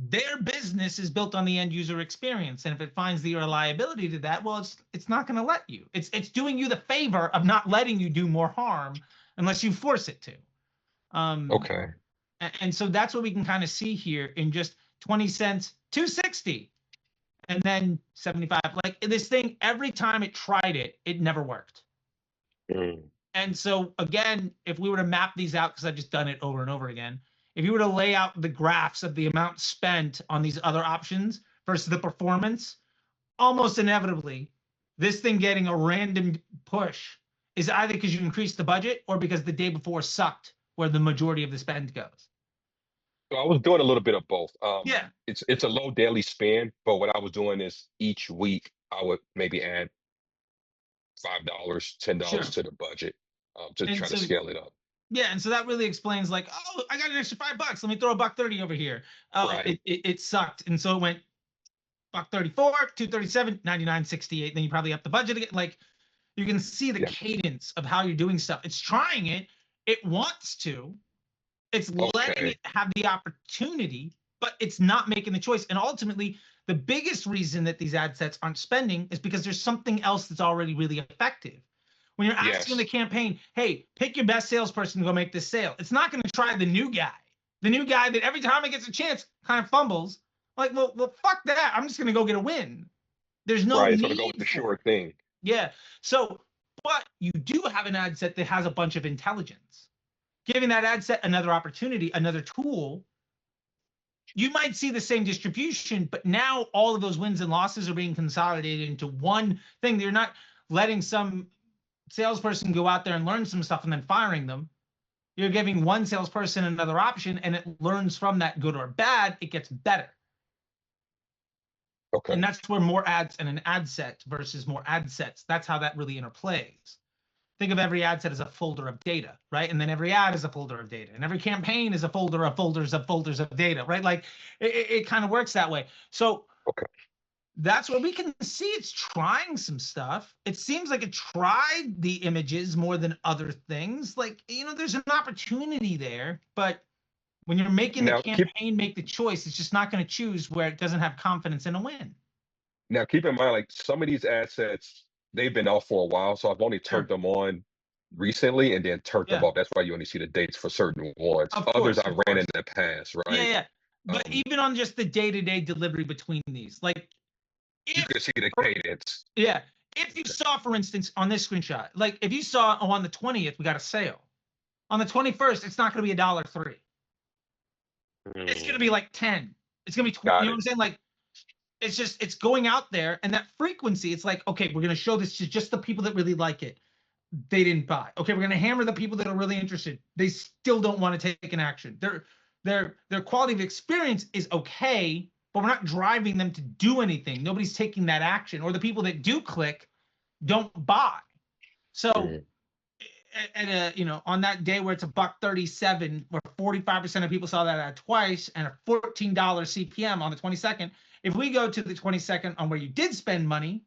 their business is built on the end user experience, and if it finds the reliability to that, well, it's not going to let you. It's doing you the favor of not letting you do more harm unless you force it to. Okay. And so that's what we can kind of see here in just 20 cents, 260, and then 75. Like this thing, every time it tried it, it never worked. Mm. And so again, if we were to map these out, because I've just done it over and over again, if you were to lay out the graphs of the amount spent on these other options versus the performance, almost inevitably, this thing getting a random push is either because you increased the budget or because the day before sucked, where the majority of the spend goes. So I was doing a little bit of both. Yeah. It's a low daily spend, but what I was doing is each week I would maybe add $5, $10 Sure. to the budget to And try so, to scale it up. yeah, and so that really explains like, oh, I got an extra $5. Let me throw a $1.30 over here. Oh, Right. it sucked, and so it went $1.34, $2.37, $99.68. Then you probably up the budget again. Like you can see the Yeah. cadence of how you're doing stuff. It's trying it. It wants to. It's letting Okay. it have the opportunity, but it's not making the choice. And ultimately, the biggest reason that these ad sets aren't spending is because there's something else that's already really effective. When you're asking Yes. the campaign, hey, pick your best salesperson to go make this sale, it's not going to try the new guy that every time he gets a chance kind of fumbles. Like, well, fuck that. I'm just going to go get a win. There's no Right. It's going to go need with the for sure it. thing. Yeah. So, but you do have an ad set that has a bunch of intelligence, giving that ad set another opportunity, another tool. You might see the same distribution, but now all of those wins and losses are being consolidated into one thing. You're not letting some salesperson go out there and learn some stuff and then firing them. You're giving one salesperson another option, and it learns from that, good or bad. It gets better. Okay. And that's where more ads and an ad set versus more ad sets, that's how that really interplays. Think of every ad set as a folder of data, right? And then every ad is a folder of data, and every campaign is a folder of folders of data, right? Like it kind of works that way. So Okay. that's where we can see it's trying some stuff. It seems like it tried the images more than other things. Like, there's an opportunity there, but when you're making the Now campaign make the choice, it's just not going to choose where it doesn't have confidence in a win. keep in mind, like some of these assets, they've been off for a while, so I've only turned them on recently and then turned them Yeah. off. That's why you only see the dates for certain ones. Of Others course, I of ran course. in the past, Yeah, right? yeah. But even on just the day-to-day delivery between these, like You can see the cadence. yeah, if you saw, for instance, on this screenshot, like if you saw on the 20th, we got a sale. On the 21st, it's not going to be $1.03. It's going to be like 10. It's going to be 20. Got You know it. what I'm saying? Like it's going out there, and that frequency, it's like, okay, we're going to show this to just the people that really like it. They didn't buy. Okay, we're going to hammer the people that are really interested. They still don't want to take an action. Their quality of experience is okay, but we're not driving them to do anything. Nobody's taking that action, or the people that do click don't buy. So on that day where it's $1.37, where 45% of people saw that ad twice, and a $14 CPM on the 22nd, if we go to the 22nd on where you did spend money,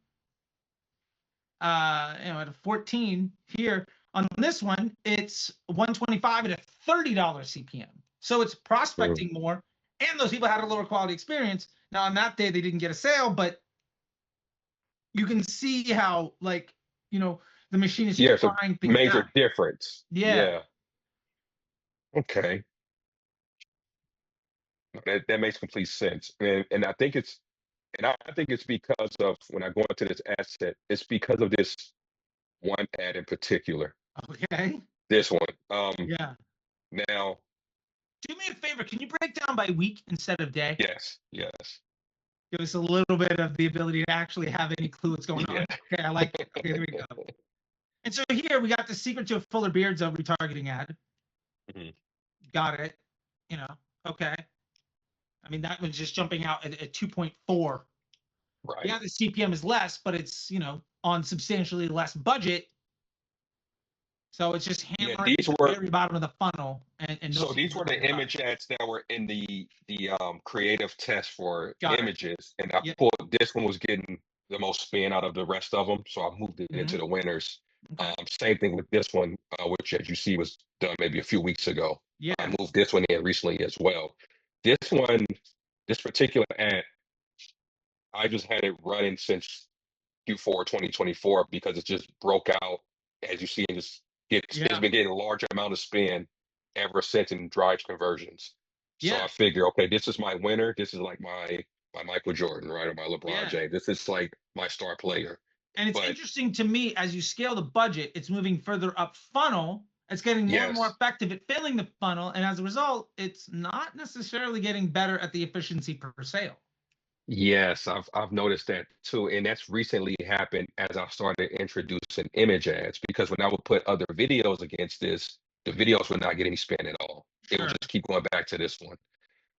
at a 14 here on this one, it's 125 at a $30 CPM. So it's prospecting more, and those people had a lower quality experience. Now on that day they didn't get a sale, but you can see how the machine is trying things major out. difference. Yeah. Okay. That makes complete sense. And I think it's because of, when I go into this asset, it's because of this one ad in particular. Okay. This one. Yeah. Now, do me a favor. Can you break down by week instead of day? yes. Give us a little bit of the ability to actually have any clue what's going on. Okay, I like it. Okay, there we go. And so here we got the secret to a fuller beard zone retargeting ad. Got it. Okay. I mean, that was just jumping out at 2.4. Right. Yeah, the CPM is less, but it's, on substantially less budget. So it's just hammering these the were very bottom of the funnel. And so these were the image ads that were in the creative test for images, and I pulled this one was getting the most spin out of the rest of them, so I moved it into the winners. Okay. Same thing with this one, which, as you see, was done maybe a few weeks ago. Yeah. I moved this one in recently as well. This this particular ad, I just had it running since Q4 2024 because it just broke out, as you see, and it's Yeah. been getting a large amount of spin ever since and drives conversions. So Yeah. I figure, okay, this is my winner. This is like my Michael Jordan, right, or my LeBron Yeah. James. This is like my star player. And it's But interesting to me as you scale the budget, it's moving further up funnel. It's getting more and more yes, effective at filling the funnel. And as a result, it's not necessarily getting better at the efficiency per sale. yes, I've noticed that too, and that's recently happened as I started introducing image ads. Because when I would put other videos against this, the videos would not get any spin at all. It would Sure. just keep going back to this one.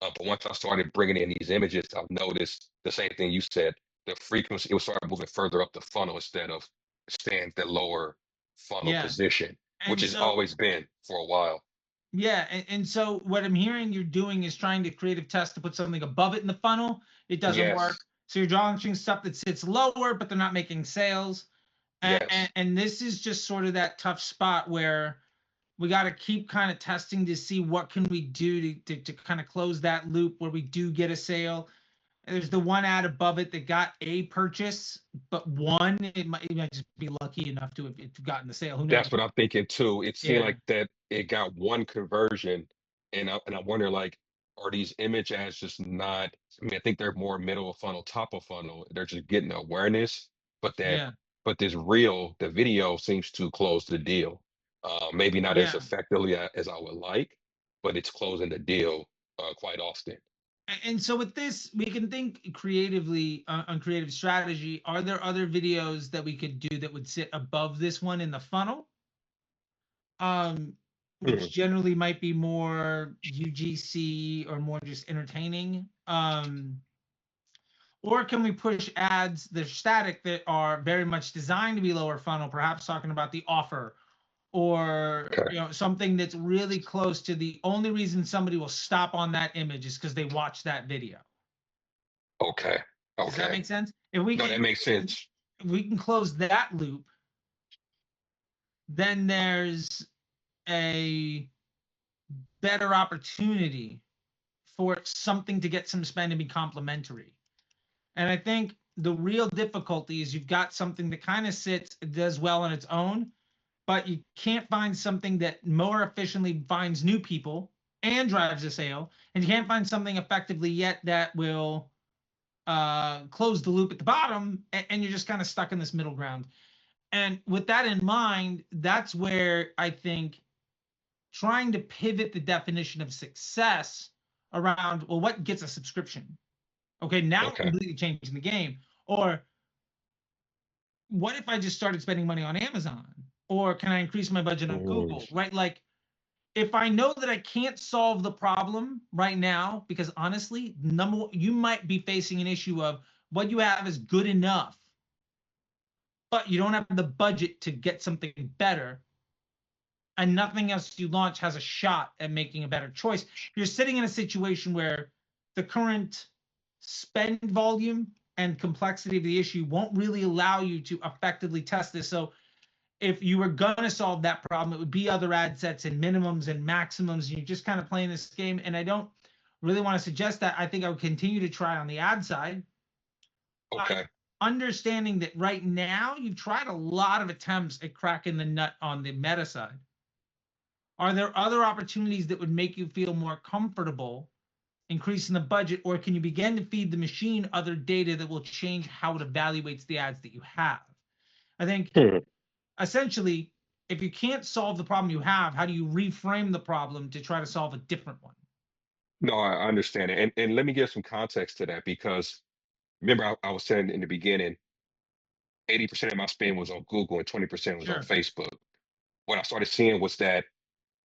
But once I started bringing in these images, I've noticed the same thing you said. The frequency, it would start moving further up the funnel instead of staying at the lower funnel Yeah. position, which And has so, always been for a while. yeah. And so what I'm hearing you're doing is trying to creative test to put something above it in the funnel. It doesn't work. Yes, So you're launching stuff that sits lower, but they're not making sales. yes. And this is just sort of that tough spot where we got to keep kind of testing to see what can we do to kind of close that loop where we do get a sale. There's the one ad above it that got a purchase, but one, it might just be lucky enough to have gotten the sale. Who knows? That's what I'm thinking too. It seemed Yeah, like that it got one conversion, and I wonder like, are these image ads just not? I mean, I think they're more middle of funnel, top of funnel. They're just getting awareness, but that yeah, but this reel, the video seems to close the deal. Maybe not as yeah. effectively as I would like, but it's closing the deal quite often. And so with this, we can think creatively on creative strategy. Are there other videos that we could do that would sit above this one in the funnel? Um, Hmm. which generally might be more UGC or more just entertaining. Or can we push ads that are static that are very much designed to be lower funnel, perhaps talking about the offer or Okay. something that's really close to the only reason somebody will stop on that image is because they watch that video. Okay. Does that Okay. make sense? If we No, can that makes sense. if we can close that loop, then there's a better opportunity for something to get some spend and be complementary. And I think the real difficulty is you've got something that kind of sits, does well on its own, but you can't find something that more efficiently finds new people and drives a sale. And you can't find something effectively yet that will close the loop at the bottom. And you're just kind of stuck in this middle ground. And with that in mind, that's where I think trying to pivot the definition of success around, well, what gets a subscription? Okay, now we're Okay. completely changing the game. Or what if I just started spending money on Amazon? Or can I increase my budget on Mm, Google? Right? Like if I know that I can't solve the problem right now, because honestly, number one, you might be facing an issue of what you have is good enough, but you don't have the budget to get something better, and nothing else you launch has a shot at making a better choice. You're sitting in a situation where the current spend volume and complexity of the issue won't really allow you to effectively test this. So if you were going to solve that problem, it would be other ad sets and minimums and maximums. And you're just kind of playing this game. And I don't really want to suggest that. I think I would continue to try on the ad side. But okay. understanding that right now you've tried a lot of attempts at cracking the nut on the meta side. Are there other opportunities that would make you feel more comfortable increasing the budget, or can you begin to feed the machine other data that will change how it evaluates the ads that you have? I think Hmm. essentially, if you can't solve the problem you have, how do you reframe the problem to try to solve a different one? No, I understand it. And let me give some context to that because remember, I was saying in the beginning, 80% of my spend was on Google and 20% was on Sure. Facebook. What I started seeing was that,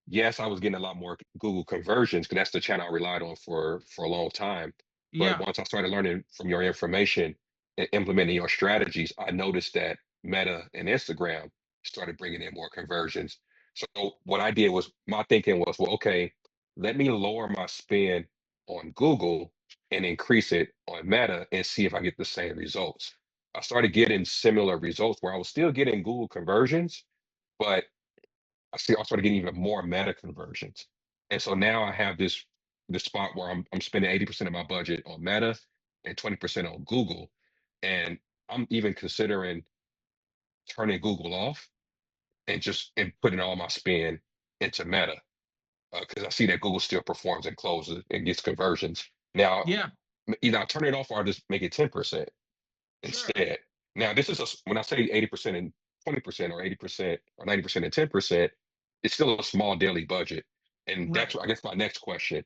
yes, I was getting a lot more Google conversions because that's the channel I relied on for a long time. But Yeah. once I started learning from your information and implementing your strategies, I noticed that Meta and Instagram started bringing in more conversions. So what I did was my thinking was, well, okay, let me lower my spend on Google and increase it on Meta and see if I get the same results. I started getting similar results where I was still getting Google conversions, but I started getting even more Meta conversions. And so now I have this the spot where I'm spending 80% of my budget on Meta and 20% on Google. And I'm even considering turning Google off and putting all my spend into Meta because I see that Google still performs and closes and gets conversions. Now, Yeah, either I turn it off or I just make it 10% sure. instead. Now, this is when I say 80% and 20% or 80% or 90% and 10%, it's still a small daily budget. And that's Right. what I guess my next question.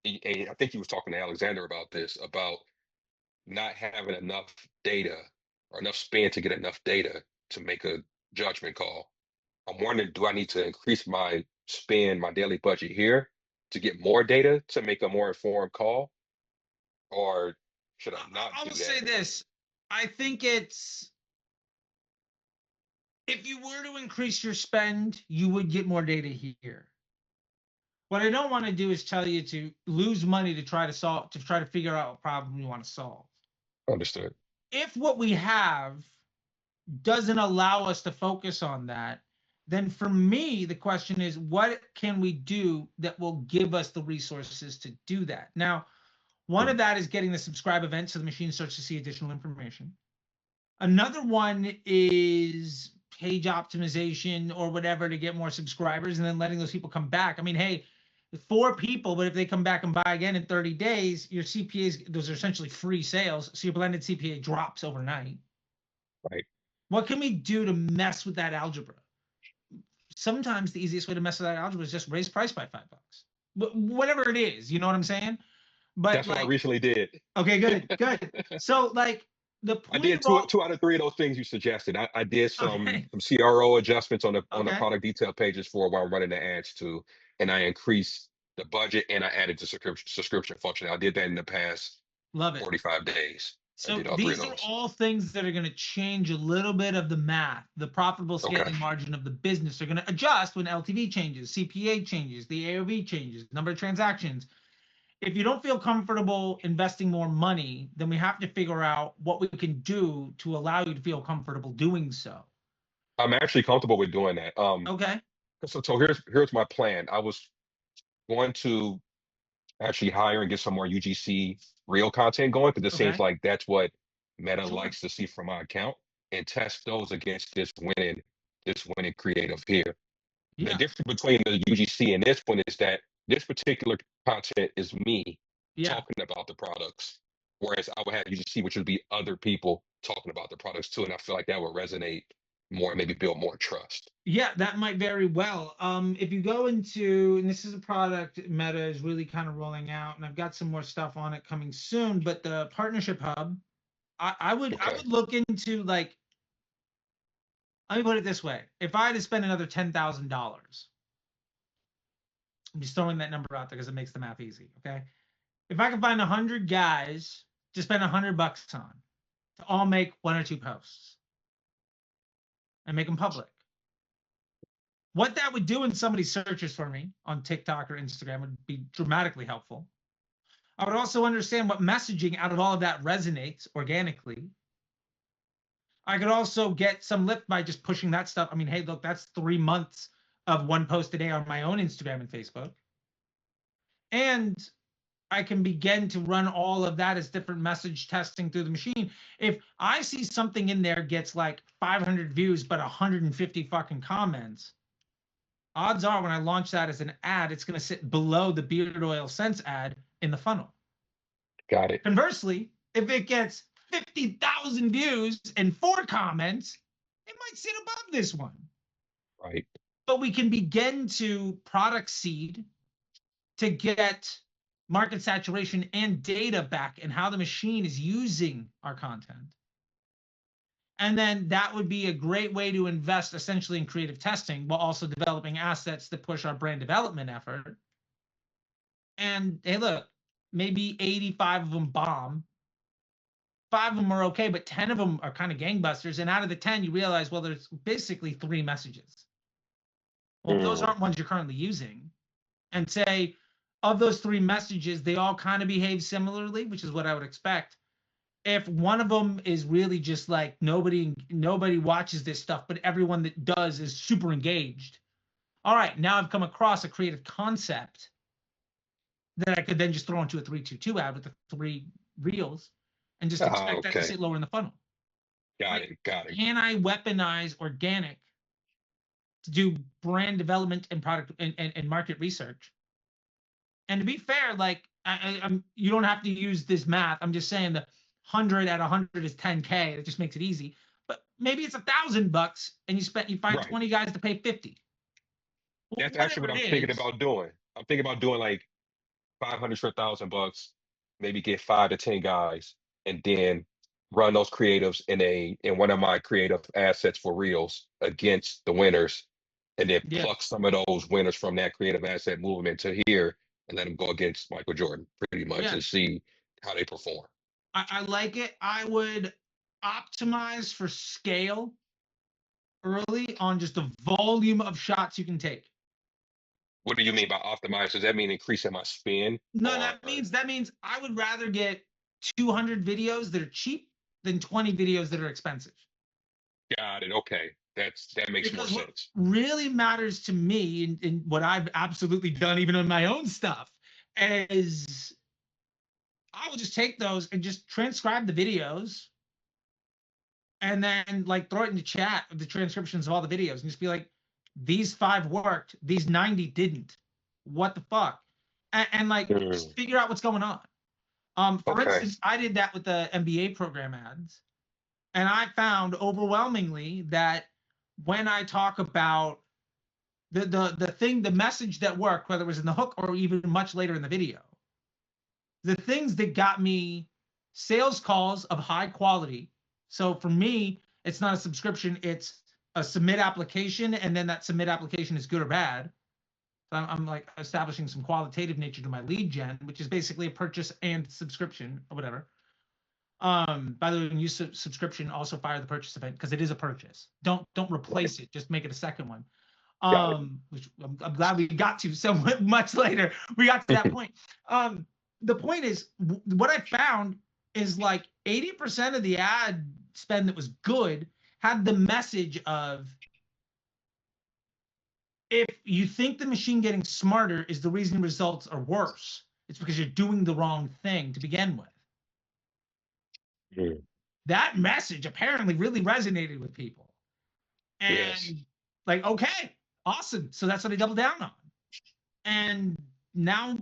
And I think he was talking to Alexander about this, about not having enough data or enough spend to get enough data to make a judgment call. I'm wondering, do I need to increase my spend, my daily budget here to get more data to make a more informed call? Or should I not I do will say that? this. I think it's, if you were to increase your spend, you would get more data here. What I don't want to do is tell you to lose money to try to solve, to try to figure out what problem you want to solve. Understood. If what we have doesn't allow us to focus on that, then for me, the question is, what can we do that will give us the resources to do that? Now, one of that is getting the subscribe event so the machine starts to see additional information. Another one is page optimization or whatever to get more subscribers and then letting those people come back. I mean, hey, 4 people, but if they come back and buy again in 30 days, your CPAs, those are essentially free sales. So your blended CPA drops overnight. Right. What can we do to mess with that algebra? Sometimes the easiest way to mess with that algebra is just raise price by $5. Whatever it is, you know what I'm saying? But That's what I like, recently did. okay, good, good. So like the I point did of all, two out of three of those things you suggested. I did okay, some CRO adjustments on the okay, product detail pages for while I'm running the ads too, and I increased the budget and I added the subscription function. I did that in the past love it. 45 days. I So did all three of these are those. all things that are going to change a little bit of the math, the profitable Okay. scaling margin of the business. They're going to adjust when LTV changes, CPA changes, the AOV changes, number of transactions. If you don't feel comfortable investing more money, then we have to figure out what we can do to allow you to feel comfortable doing so. I'm actually comfortable with doing that. Okay. So here's my plan. I was going to actually hire and get some more UGC real content going because it seems Okay. like that's what Meta Sure. likes to see from my account and test those against this winning creative here. The Yeah. difference between the UGC and this one is that this particular content is me Yeah. talking about the products, whereas I would have UGC, which would be other people talking about the products too, and I feel like that would resonate more and maybe build more trust. Yeah, that might very well. If you go into, and this is a product Meta is really kind of rolling out, and I've got some more stuff on it coming soon, but the partnership hub, I Okay, would look into, like, let me put it this way. If I had to spend another $10,000, I'm just throwing that number out there because it makes the math easy. Okay. If I can find 100 guys to spend $100 on to all make 1 or 2 posts and make them public, what that would do in somebody's searches for me on TikTok or Instagram would be dramatically helpful. I would also understand what messaging out of all of that resonates organically. I could also get some lift by just pushing that stuff. I mean, hey, look, that's 3 months of 1 post a day on my own Instagram and Facebook. And I can begin to run all of that as different message testing through the machine. If I see something in there gets like 500 views, but 150 fucking comments, odds are when I launch that as an ad, it's going to sit below the beard oil sense ad in the funnel. got it. Conversely, if it gets 50,000 views and 4 comments, it might sit above this one. Right. But we can begin to product seed to get market saturation and data back and how the machine is using our content. And then that would be a great way to invest essentially in creative testing while also developing assets that push our brand development effort. And hey, look, maybe 85 of them bomb. 5 of them are okay, but 10 of them are kind of gangbusters. And out of the 10, you realize, well, there's basically 3 messages. Well, if those aren't ones you're currently using, and say, of those 3 messages, they all kind of behave similarly, which is what I would expect. If one of them is really just like nobody watches this stuff, but everyone that does is super engaged. All right, now I've come across a creative concept that I could then just throw into a 322 ad with the 3 reels and just expect that to Okay. sit lower in the funnel. Got Like, it. Got it. can I weaponize organic to do brand development and product and market research? And to be fair, like I'm, you don't have to use this math. I'm just saying the 100 at 100 is 10K. It just makes it easy. But maybe it's $1,000 and you find Right. 20 guys to pay 50. Well, That's actually whatever what it I'm thinking is. about doing. I'm thinking about doing like 500 for $1,000, maybe get 5 to 10 guys, and then run those creatives in one of my creative assets for reels against the winners, and then Yeah. pluck some of those winners from that creative asset, move them into here, and let them go against Michael Jordan pretty much Yeah. and see how they perform. I like it. I would optimize for scale early on just the volume of shots you can take. What do you mean by optimize? Does that mean increasing my spin No, or that means I would rather get 200 videos that are cheap than 20 videos that are expensive. got it? Okay, that makes more Because what sense. really matters to me in what I've absolutely done even on my own stuff is I will just take those and just transcribe the videos and then like throw it in the chat of the transcriptions of all the videos and just be like, these 5 worked, these 90 didn't. What the fuck? And like just Mm, figure out what's going on. For okay. instance, I did that with the MBA program ads, and I found overwhelmingly that when I talk about the message that worked, whether it was in the hook or even much later in the video, the things that got me sales calls of high quality. So for me, it's not a subscription, it's a submit application, and then that submit application is good or bad. So I'm like establishing some qualitative nature to my lead gen, which is basically a purchase and subscription or whatever. By the way, when you subscription, also fire the purchase event because it is a purchase. Don't Right. replace it, just make it a second one. Got it. Which I'm glad we got to so much later. We got to that point. The point is, what I found is like 80% of the ad spend that was good had the message of, if you think the machine getting smarter is the reason results are worse, it's because you're doing the wrong thing to begin with. Mm, That message apparently really resonated with people. yes. And like, okay, awesome. So that's what I doubled down on. And now,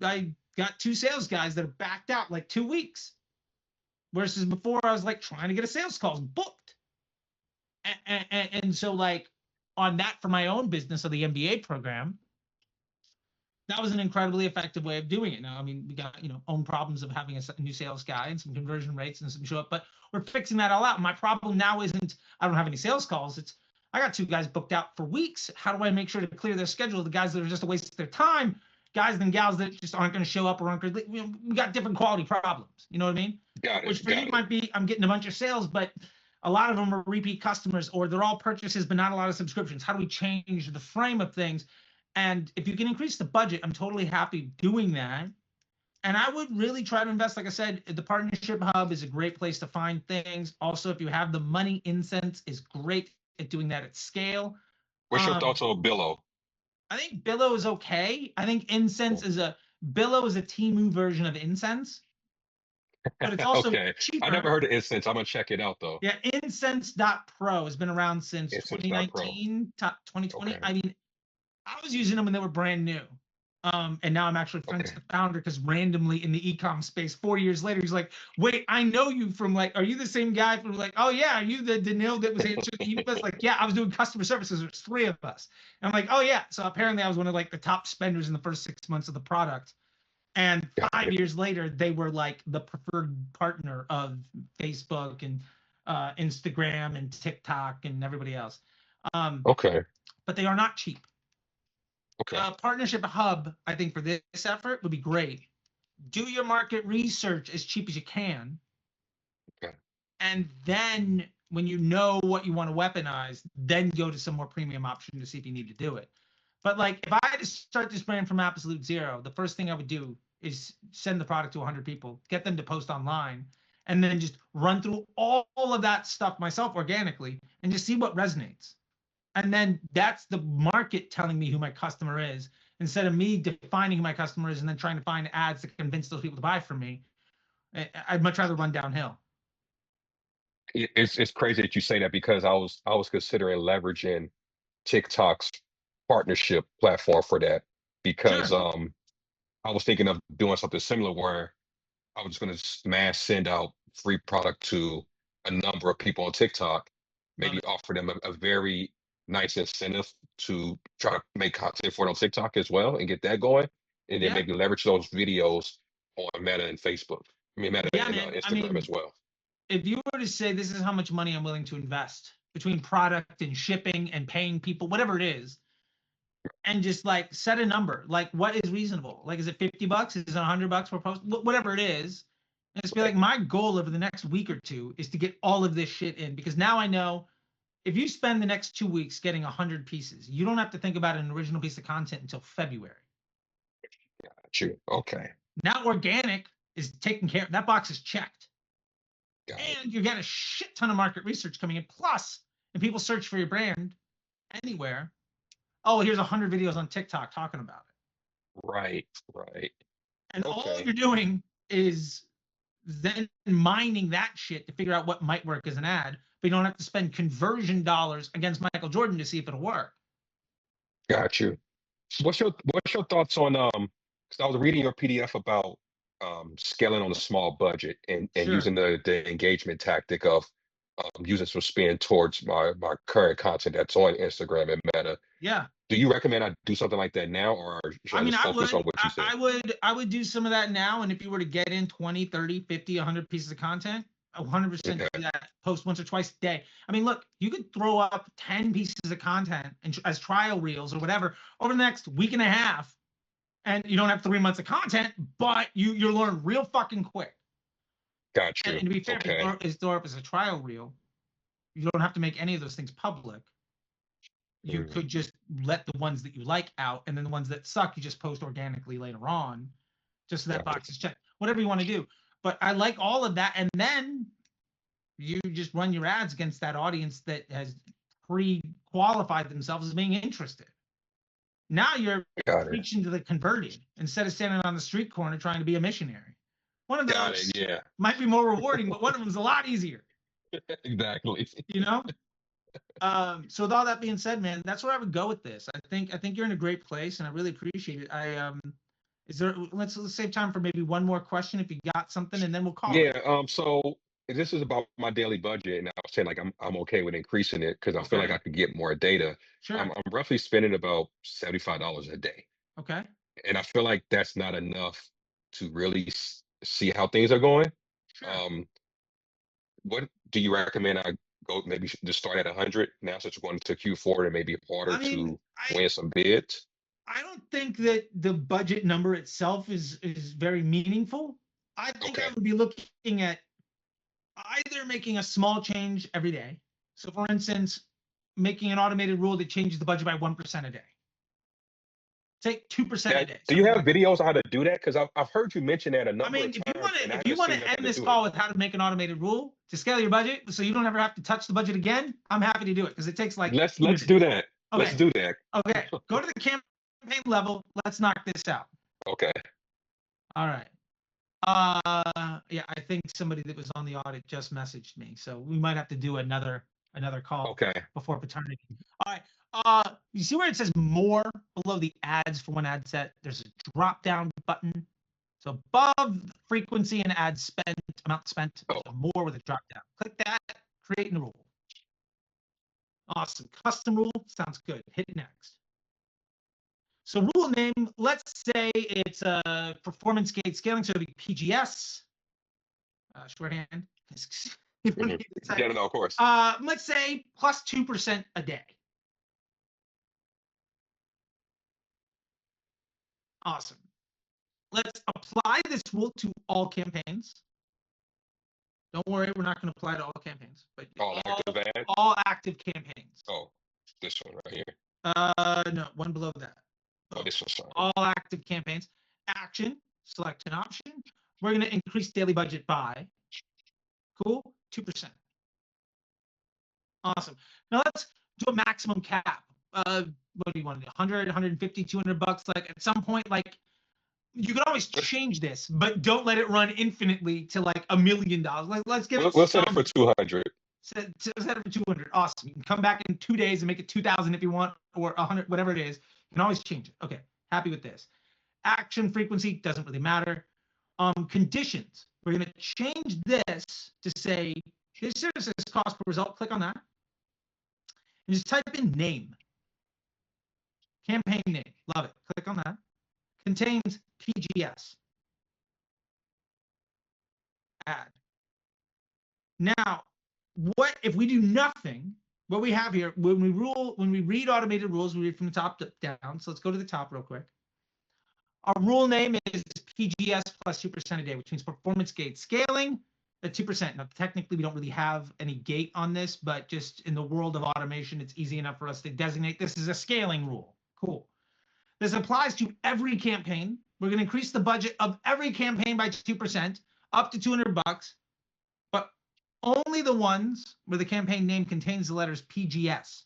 I got 2 sales guys that are backed out like 2 weeks. Versus before I was like trying to get a sales calls booked. And so like on that for my own business of the MBA program, that was an incredibly effective way of doing it. Now, I mean, we got, own problems of having a new sales guy and some conversion rates and some show up, but we're fixing that all out. My problem now isn't I don't have any sales calls. It's I got 2 guys booked out for weeks. How do I make sure to clear their schedule? The guys that are just a waste of their time, guys and gals that just aren't going to show up or aren't going to, we got different quality problems. You know what I mean? Got Which it. for you Got it. might be, I'm getting a bunch of sales, but a lot of them are repeat customers or they're all purchases, but not a lot of subscriptions. How do we change the frame of things? And if you can increase the budget, I'm totally happy doing that. And I would really try to invest. Like I said, the partnership hub is a great place to find things. Also, if you have the money, Incense is great at doing that at scale. What's your Um, thoughts on Billo? I think Billo is okay. I think Incense is Billo is a Temu version of Incense, but it's also Okay. I never cheaper. heard of Instance. I'm gonna check it out though. Yeah, Incense.pro has been around since Instance.pro. 2019, 2020. Okay. I mean, I was using them when they were brand new. And now I'm actually friends Okay. with the founder because randomly in the e-com space, 4 years later, he's like, wait, I know you from like, are you the same guy from like, oh yeah, are you the Danil that was answering the emails? Like, yeah, I was doing customer services. There's 3 of us. And I'm like, oh yeah. So apparently I was one of like the top spenders in the first 6 months of the product. And Got 5 it. years later, they were like the preferred partner of Facebook and Instagram and TikTok and everybody else. Okay. But they are not cheap. Okay. Partnership hub, I think, for this effort would be great. Do your market research as cheap as you can. Okay. And then when you know what you want to weaponize, then go to some more premium option to see if you need to do it. But like if I had to start this brand from absolute zero, the first thing I would do is send the product to 100 people, get them to post online, and then just run through all of that stuff myself organically and just see what resonates. And then that's the market telling me who my customer is, instead of me defining who my customer is and then trying to find ads to convince those people to buy from me. I'd much rather run downhill. It's crazy that you say that, because I was considering leveraging TikTok's partnership platform for that, because Sure. I was thinking of doing something similar where I was going to mass send out free product to a number of people on TikTok, Love maybe it. offer them a very nice incentive to try to make content for it on TikTok as well and get that going, and then Yeah. maybe leverage those videos on Meta and Facebook. I mean, Meta Yeah, and man. I Instagram mean, as well. if you were to say this is how much money I'm willing to invest between product and shipping and paying people, whatever it is, and just like set a number, like what is reasonable? Like, is it $50? Is it $100 per post? Whatever it is. And just be like, my goal over the next week or two is to get all of this shit in, because now I know if you spend the next 2 weeks getting 100 pieces, you don't have to think about an original piece of content until February. True. Okay. Now organic is taken care of. That box is checked. Got it. And you get a shit ton of market research coming in. Plus, if people search for your brand anywhere, oh, here's 100 videos on TikTok talking about it. Right. Right. And all Okay. you're doing is then mining that shit to figure out what might work as an ad, but you don't have to spend conversion dollars against Michael Jordan to see if it'll work. Got you. What's your thoughts on because I was reading your PDF about scaling on a small budget and Sure. using the engagement tactic of using some spin towards my current content that's on Instagram and Meta. Yeah. Do you recommend I do something like that now, or should I I mean, just I focus would, on what you said? I would do some of that now. And if you were to get in 20, 30, 50, 100 pieces of content, 100% Okay. do that, post once or twice a day. I mean, look, you could throw up 10 pieces of content and as trial reels or whatever over the next week and a half. And you don't have 3 months of content, but you'll learn real fucking quick. Got And you. to be fair, Okay. if you throw up as a trial reel, you don't have to make any of those things public. You could just let the ones that you like out, and then the ones that suck, you just post organically later on, just so that Got box is checked. Whatever you want to do. But I like all of that. And then you just run your ads against that audience that has pre-qualified themselves as being interested. Now you're Got it. preaching to the converted instead of standing on the street corner trying to be a missionary. One of Got those it. Yeah. might be more rewarding, but one of them's a lot easier, Exactly. you know? So with all that being said, man, that's where I would go with this. I think you're in a great place, and I really appreciate it. Is there? Let's save time for maybe one more question if you got something, and then we'll call Yeah. it. So this is about my daily budget, and I was saying like I'm okay with increasing it because I feel like Okay. I could get more data. Sure. I'm roughly spending about $75 a day, Okay. and I feel like that's not enough to really see how things are going. Sure. What do you recommend I go maybe just start at 100 now since we're going to Q4 and maybe harder I mean, to win some bids? I don't think that the budget number itself is very meaningful. I think I Okay. would be looking at either making a small change every day. So, for instance, making an automated rule that changes the budget by 1% a day. Take 2% Now, a day. do you something have like that. videos on how to do that? Because I've heard you mention that a I number mean, of times, and I if you haven't want seen to how end to this do call it. with how to make an automated rule to scale your budget, so you don't ever have to touch the budget again, I'm happy to do it because it takes like Let's 2 let's minutes. do that. Let's Okay. do that. Okay. Go to the campaign level. Let's knock this out. Okay. All right. Yeah, I think somebody that was on the audit just messaged me, so we might have to do another call Okay. before paternity. All right. You see where it says more below the ads for one ad set? There's a drop down button. So above frequency and ad spent, amount spent, there's a more with a drop down. Click that, create a rule. Awesome. Custom rule sounds good. Hit next. So rule name, let's say it's a performance gate scaling, so it'd be PGS, shorthand. Yeah, no, of course. Let's say plus 2% a day. Awesome. Let's apply this rule to all campaigns. Don't worry, we're not going to apply to all campaigns, but All active ads? all active campaigns. Oh, this one right here. No, one below that. Oh, this one's sorry. All active campaigns. Action, select an option. We're going to increase daily budget by, cool, 2%. Awesome. Now let's do a maximum cap. What do you want? 100, 150, 200 bucks. Like at some point, like you can always change this, but don't let it run infinitely to like $1 million. Like let's give it We'll set it some. for 200. Set it for 200. Awesome. You can come back in 2 days and make it 2,000 if you want, or 100, whatever it is. You can always change it. Okay, happy with this. Action frequency doesn't really matter. Conditions. We're going to change this to say this is cost per result. Click on that and just type in name. Campaign name. Love it. Click on that. Contains PGS. Add. Now, what if we do nothing? What we have here, when we read automated rules, we read from the top down. So let's go to the top real quick. Our rule name is PGS plus 2% a day, which means performance gate scaling at 2%. Now, technically, we don't really have any gate on this, but just in the world of automation, it's easy enough for us to designate this as a scaling rule. Cool. This applies to every campaign. We're going to increase the budget of every campaign by 2%, up to 200 bucks, but only the ones where the campaign name contains the letters PGS.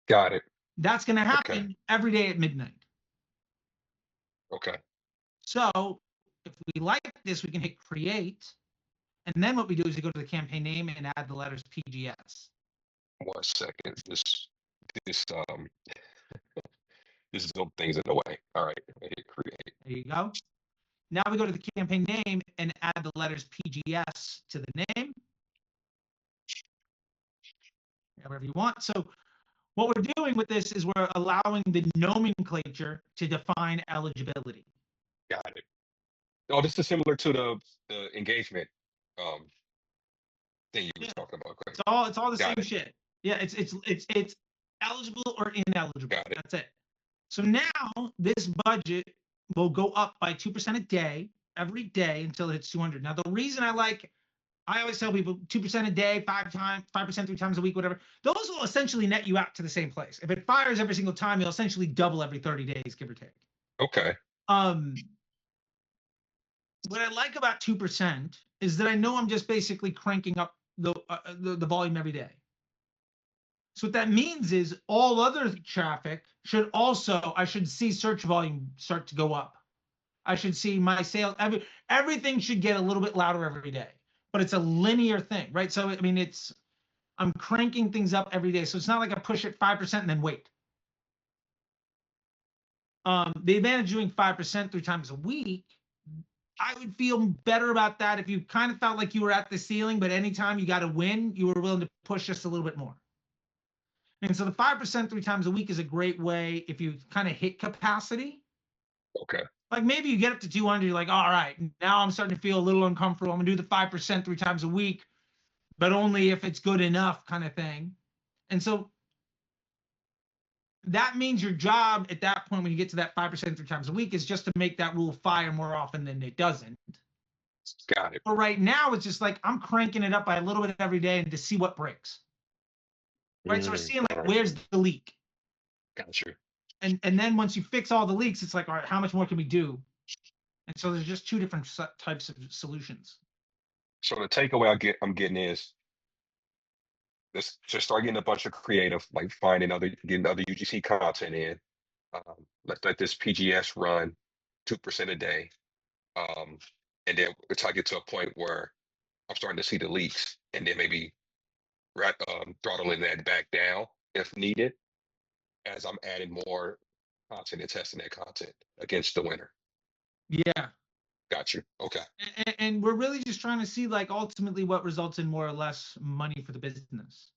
Got it. That's going to happen every day at midnight. Okay. So if we like this, we can hit create. And then what we do is we go to the campaign name and add the letters PGS. 1 second. This this is some things in the way. All right. Hit create. There you go. Now we go to the campaign name and add the letters PGS to the name. Whatever you want. So what we're doing with this is we're allowing the nomenclature to define eligibility. Got it. Oh, this is similar to the engagement thing you were talking about. Great. It's all the same shit. Yeah, it's eligible or ineligible. Got it. That's it. So now this budget will go up by 2% a day every day until it hits 200. Now the reason I always tell people 2% a day, 5% 3 times a week, whatever. Those will essentially net you out to the same place. If it fires every single time, you'll essentially double every 30 days, give or take. Okay. What I like about 2% is that I know I'm just basically cranking up the volume every day. So what that means is all other traffic should also, I should see search volume start to go up. I should see my sales, everything should get a little bit louder every day, but it's a linear thing, right? So, I mean, I'm cranking things up every day. So it's not like I push it 5% and then wait. The advantage of doing 5% 3 times a week, I would feel better about that if you kind of felt like you were at the ceiling, but anytime you got to win, you were willing to push just a little bit more. And so the 5% 3 times a week is a great way if you kind of hit capacity. Okay. Like maybe you get up to 200, you're like, all right, now I'm starting to feel a little uncomfortable. I'm gonna do the 5% 3 times a week, but only if it's good enough kind of thing. And so that means your job at that point when you get to that 5% 3 times a week is just to make that rule fire more often than it doesn't. Got it. But right now it's just like I'm cranking it up by a little bit every day and to see what breaks. Right. So we're seeing like where's the leak? Got you. And then once you fix all the leaks, it's like, all right, how much more can we do? And so there's just 2 different types of solutions. So the takeaway I'm getting is let's just start getting a bunch of creative, like getting other UGC content in. Let's let this PGS run 2% a day. And then until I get to a point where I'm starting to see the leaks, and then maybe throttling that back down if needed, as I'm adding more content and testing that content against the winner. Yeah. Got you. Okay. And we're really just trying to see like ultimately what results in more or less money for the business.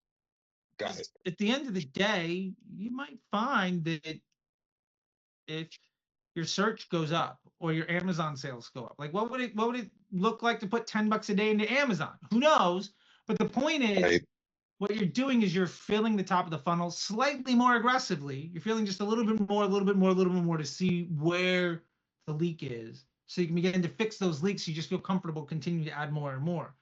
Got it. At the end of the day, you might find that if your search goes up or your Amazon sales go up, like what would it look like to put $10 a day into Amazon? Who knows? But the point is, Right. What you're doing is you're filling the top of the funnel slightly more aggressively. You're filling just a little bit more to see where the leak is. So you can begin to fix those leaks. You just feel comfortable continuing to add more and more.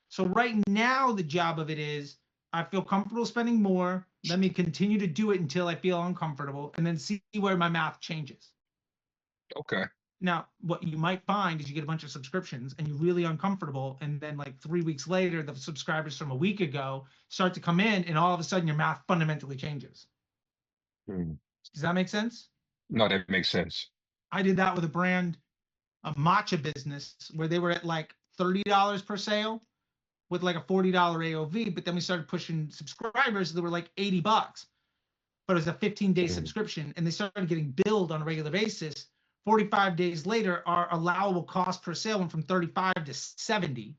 So right now, the job of it is I feel comfortable spending more. Let me continue to do it until I feel uncomfortable and then see where my math changes. Okay. Now, what you might find is you get a bunch of subscriptions and you're really uncomfortable. And then like 3 weeks later, the subscribers from a week ago start to come in and all of a sudden your math fundamentally changes. Hmm. Does that make sense? No, that makes sense. I did that with a brand, a matcha business, where they were at like $30 per sale with like a $40 AOV. But then we started pushing subscribers that were like $80, but it was a 15-day subscription, and they started getting billed on a regular basis. 45 days later, our allowable cost per sale went from 35 to 70,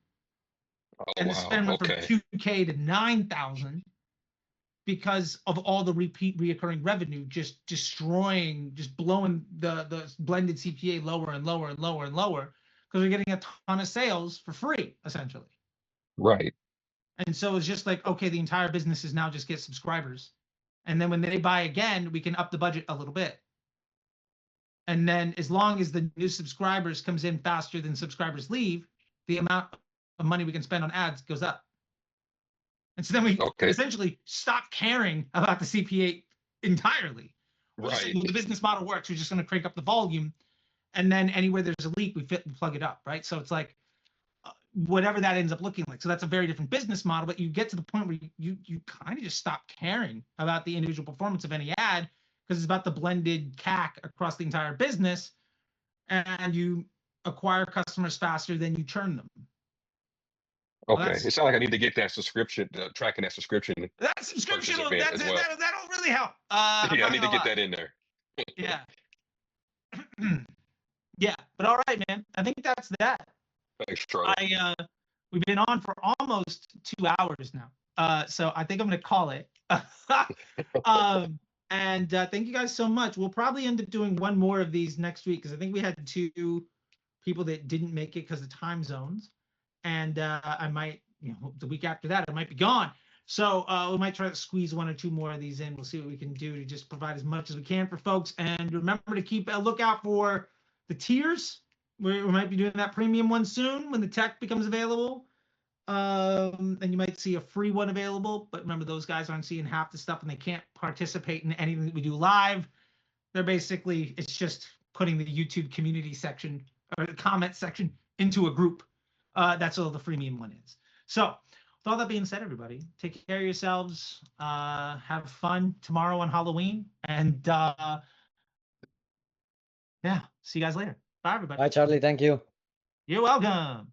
Oh, and the wow. spend went from Okay. 2K to 9,000 because of all the reoccurring revenue just destroying, just blowing the blended CPA lower and lower and lower and lower because we're getting a ton of sales for free, essentially. Right. And so it's just like, okay, the entire business is now just get subscribers. And then when they buy again, we can up the budget a little bit. And then as long as the new subscribers comes in faster than subscribers leave, the amount of money we can spend on ads goes up. And so then we Okay. essentially stop caring about the CPA entirely. We're just Right. saying, well, the business model works. We're just going to crank up the volume. And then anywhere there's a leak, we plug it up, right? So it's like whatever that ends up looking like. So that's a very different business model, but you get to the point where you kind of just stop caring about the individual performance of any ad because it's about the blended CAC across the entire business, and you acquire customers faster than you churn them. Okay. It sounds like I need to get that subscription, tracking that subscription. That subscription, As well. that'll really help. Yeah, I need to get that in there. Yeah. Yeah, but all right, man. I think that's that. Thanks, Charlie. We've been on for almost 2 hours now. So I think I'm gonna call it. And thank you guys so much. We'll probably end up doing one more of these next week because I think we had 2 people that didn't make it because of time zones, and I might, the week after that I might be gone. So we might try to squeeze 1 or 2 more of these in. We'll see what we can do to just provide as much as we can for folks. And remember to keep a lookout for the tiers. We might be doing that premium one soon when the tech becomes available. And you might see a free one available, but remember, those guys aren't seeing half the stuff and they can't participate in anything that we do live. They're basically, it's just putting the YouTube community section or the comment section into a group. That's all the freemium one is. So with all that being said, everybody, take care of yourselves. Have fun tomorrow on Halloween. And yeah, see you guys later. Bye, everybody. Bye, Charlie. Thank you. You're welcome.